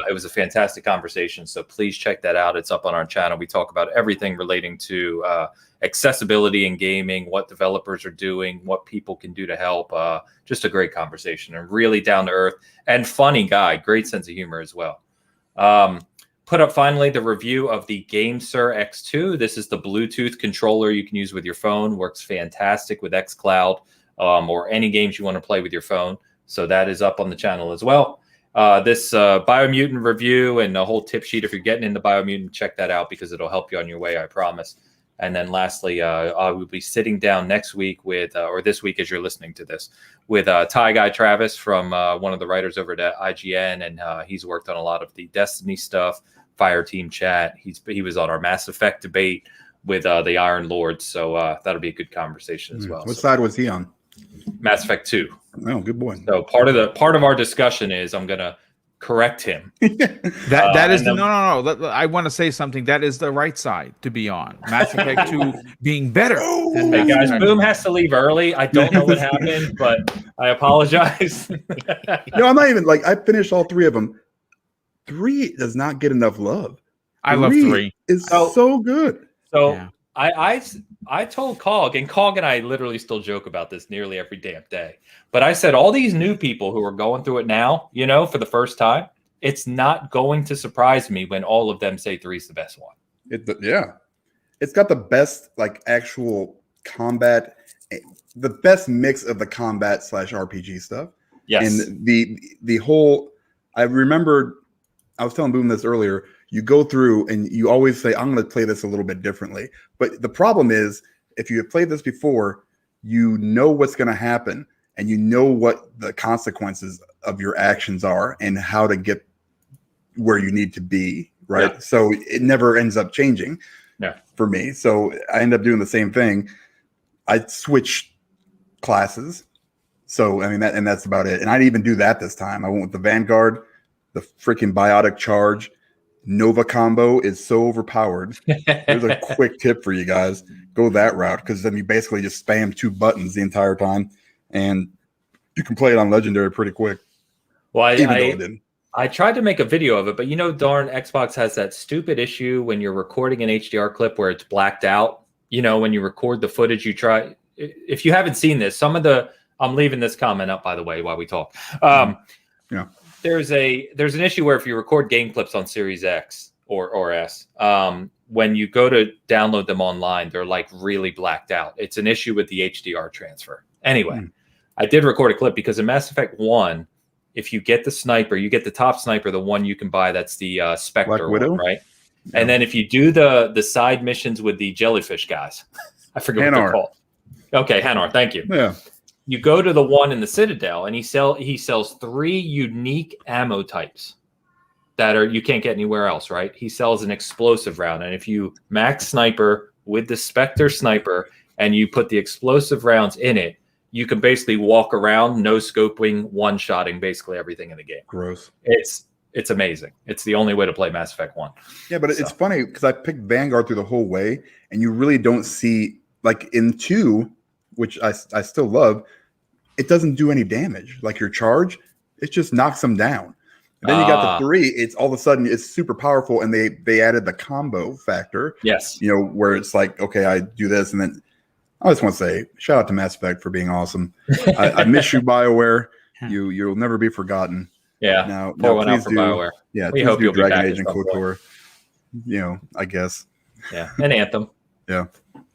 It was a fantastic conversation, so please check that out. It's up on our channel. We talk about everything relating to accessibility in gaming, what developers are doing, what people can do to help. Just a great conversation, and really down to earth and funny guy. Great sense of humor as well. Put up finally the review of the GameSir X2. This is the Bluetooth controller you can use with your phone. Works fantastic with xCloud. Or any games you want to play with your phone. So that is up on the channel as well. This Biomutant review and a whole tip sheet, if you're getting into Biomutant, check that out because it'll help you on your way, I promise. And then lastly, I will be sitting down next week with, or this week as you're listening to this, with Ty Guy Travis from one of the writers over at IGN. And he's worked on a lot of the Destiny stuff, Fire Team chat. He was on our Mass Effect debate with the Iron Lords. So that'll be a good conversation as well. What side was he on? Mass Effect 2. Oh, good boy. So part of our discussion is I'm gonna correct him. that is no. I want to say something. That is the right side to be on. Mass Effect 2 being better. Hey guys, Boom has to leave early. I don't know what happened, but I apologize. No, I'm not even I finished all 3 of them. 3 does not get enough love. I love 3. It's so good. So yeah. I told Cog, and Cog and I literally still joke about this nearly every damn day. But I said all these new people who are going through it now, for the first time, it's not going to surprise me when all of them say 3's the best one. It's got the best actual combat, the best mix of the combat / RPG stuff. Yes, and the whole. I remember I was telling Boom this earlier. You go through and you always say, I'm going to play this a little bit differently. But the problem is, if you have played this before, you know what's going to happen and you know what the consequences of your actions are and how to get where you need to be, right? Yeah. So it never ends up changing for me. So I end up doing the same thing. I switch classes. So, that's about it. And I didn't even do that this time. I went with the Vanguard, the freaking Biotic Charge. Nova combo is so overpowered. There's a quick tip for you guys. Go that route because then you basically just spam 2 buttons the entire time and you can play it on Legendary pretty quick. Well, even though it didn't. I tried to make a video of it, but darn Xbox has that stupid issue when you're recording an HDR clip where it's blacked out. When you record the footage, if you haven't seen this, I'm leaving this comment up, by the way, while we talk. There's an issue where if you record game clips on Series X or S, when you go to download them online, they're like really blacked out. It's an issue with the HDR transfer. Anyway, I did record a clip because in Mass Effect 1, if you get the sniper, you get the top sniper, the one you can buy, that's the Spectre one, right? Yeah. And then if you do the side missions with the jellyfish guys, I forget what they're called. Okay, Hanar, thank you. Yeah. You go to the one in the Citadel, and he sells 3 unique ammo types that you can't get anywhere else, right? He sells an explosive round, and if you max sniper with the Spectre sniper and you put the explosive rounds in it, you can basically walk around, no scoping, one-shotting basically everything in the game. Gross. It's amazing. It's the only way to play Mass Effect 1. Yeah, but it's funny because I picked Vanguard through the whole way, and you really don't see, like in 2, which I still love, it doesn't do any damage. Like your charge, it just knocks them down. And then you got the 3, it's all of a sudden it's super powerful, and they added the combo factor. Yes. Where it's like, okay, I do this, and then I just want to say, shout out to Mass Effect for being awesome. I miss you, BioWare. You'll never be forgotten. Yeah. Now please do BioWare. Yeah. We hope you'll be back Dragon Age and KOTOR. I guess. Yeah. And Anthem. Yeah.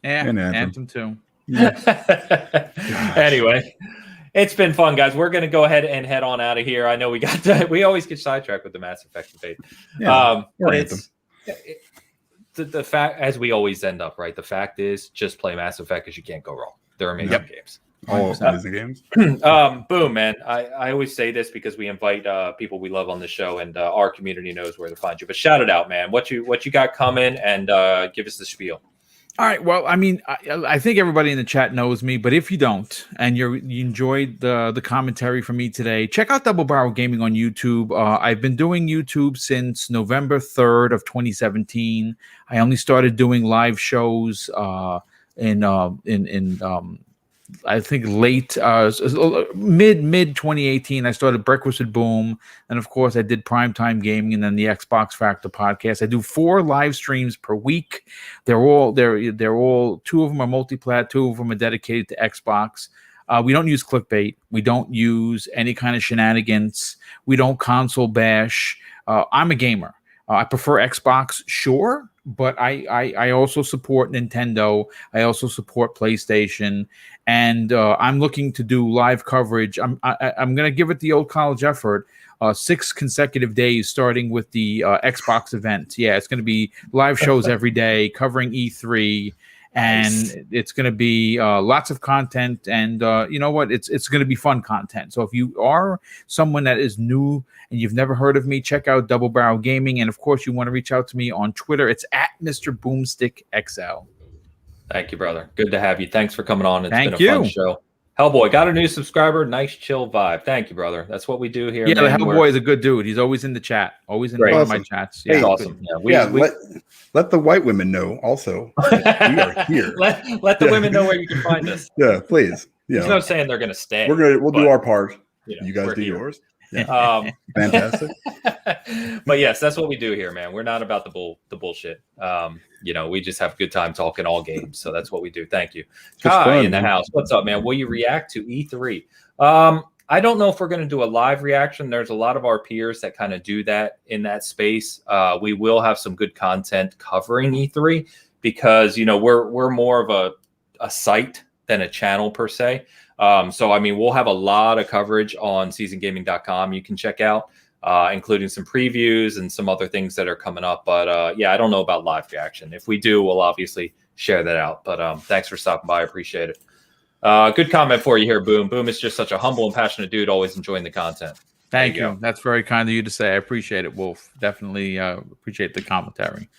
And Anthem too. Anyway, it's been fun, guys. We're going to go ahead and head on out of here. I know we always get sidetracked with the Mass Effect debate. Yeah. But the fact, as we always end up, right? The fact is, just play Mass Effect because you can't go wrong. They're amazing games. All amazing games. Boom, man. I always say this because we invite people we love on the show, and our community knows where to find you. But shout it out, man. What you got coming, and give us the spiel. All right. Well, I mean, I think everybody in the chat knows me, but if you don't, and you enjoyed the commentary from me today, check out Double Barrel Gaming on YouTube. I've been doing YouTube since November 3rd of 2017. I only started doing live shows in I think late mid 2018. I started Breakfast with Boom, and of course I did Primetime Gaming, and then the Xbox Factor podcast. I do 4 live streams per week. They're all 2 of them are multi-plat, 2 of them are dedicated to Xbox. We don't use clickbait. We don't use any kind of shenanigans. We don't console bash. I'm a gamer. I prefer Xbox, sure, but I also support Nintendo. I also support PlayStation, and I'm looking to do live coverage. I'm going to give it the old college effort. 6 consecutive days, starting with the Xbox event. Yeah, it's going to be live shows every day covering E3. And it's going to be lots of content, and you know what? It's going to be fun content. So if you are someone that is new and you've never heard of me, check out Double Barrel Gaming, and of course, you want to reach out to me on Twitter. It's at Mr. Boomstick XL. Thank you, brother. Good to have you. Thanks for coming on. It's been a fun show. Hellboy got a new subscriber. Nice chill vibe. Thank you, brother. That's what we do here. Yeah, man. The Hellboy is a good dude. He's always in the chat. Always in one of my chats. Yeah, hey, awesome. Yeah, let the white women know also. We are here. let the women know where you can find us. Yeah, please. There's no saying they're gonna stay. We'll do our part. You guys do yours. Yeah. Fantastic. But yes, that's what we do here, man. We're not about the bullshit. We just have a good time talking all games. So that's what we do. Thank you. Kai in the house. What's up, man? Will you react to E3? I don't know if we're going to do a live reaction. There's a lot of our peers that kind of do that in that space. We will have some good content covering E3 because, we're more of a site than a channel per se. So, I mean, we'll have a lot of coverage on seasongaming.com you can check out, including some previews and some other things that are coming up. But, I don't know about live reaction. If we do, we'll obviously share that out. But thanks for stopping by. I appreciate it. Good comment for you here, Boom. Boom is just such a humble and passionate dude, always enjoying the content. Thank you. That's very kind of you to say. I appreciate it, Wolf. Definitely appreciate the commentary.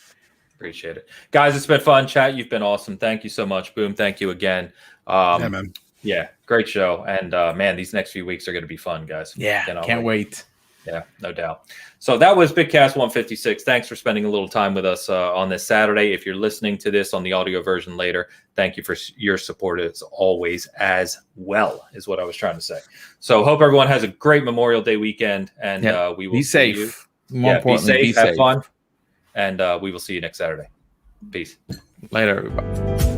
Appreciate it. Guys, it's been fun. Chat, you've been awesome. Thank you so much, Boom. Thank you again. Yeah, man. Yeah, great show. And, man, these next few weeks are going to be fun, guys. Yeah, can't wait. Yeah, no doubt. So that was Bitcast 156. Thanks for spending a little time with us on this Saturday. If you're listening to this on the audio version later, thank you for your support as always as well, is what I was trying to say. So hope everyone has a great Memorial Day weekend, and we will be see safe. you. More importantly, be safe, have fun, and we will see you next Saturday. Peace. Later, everybody.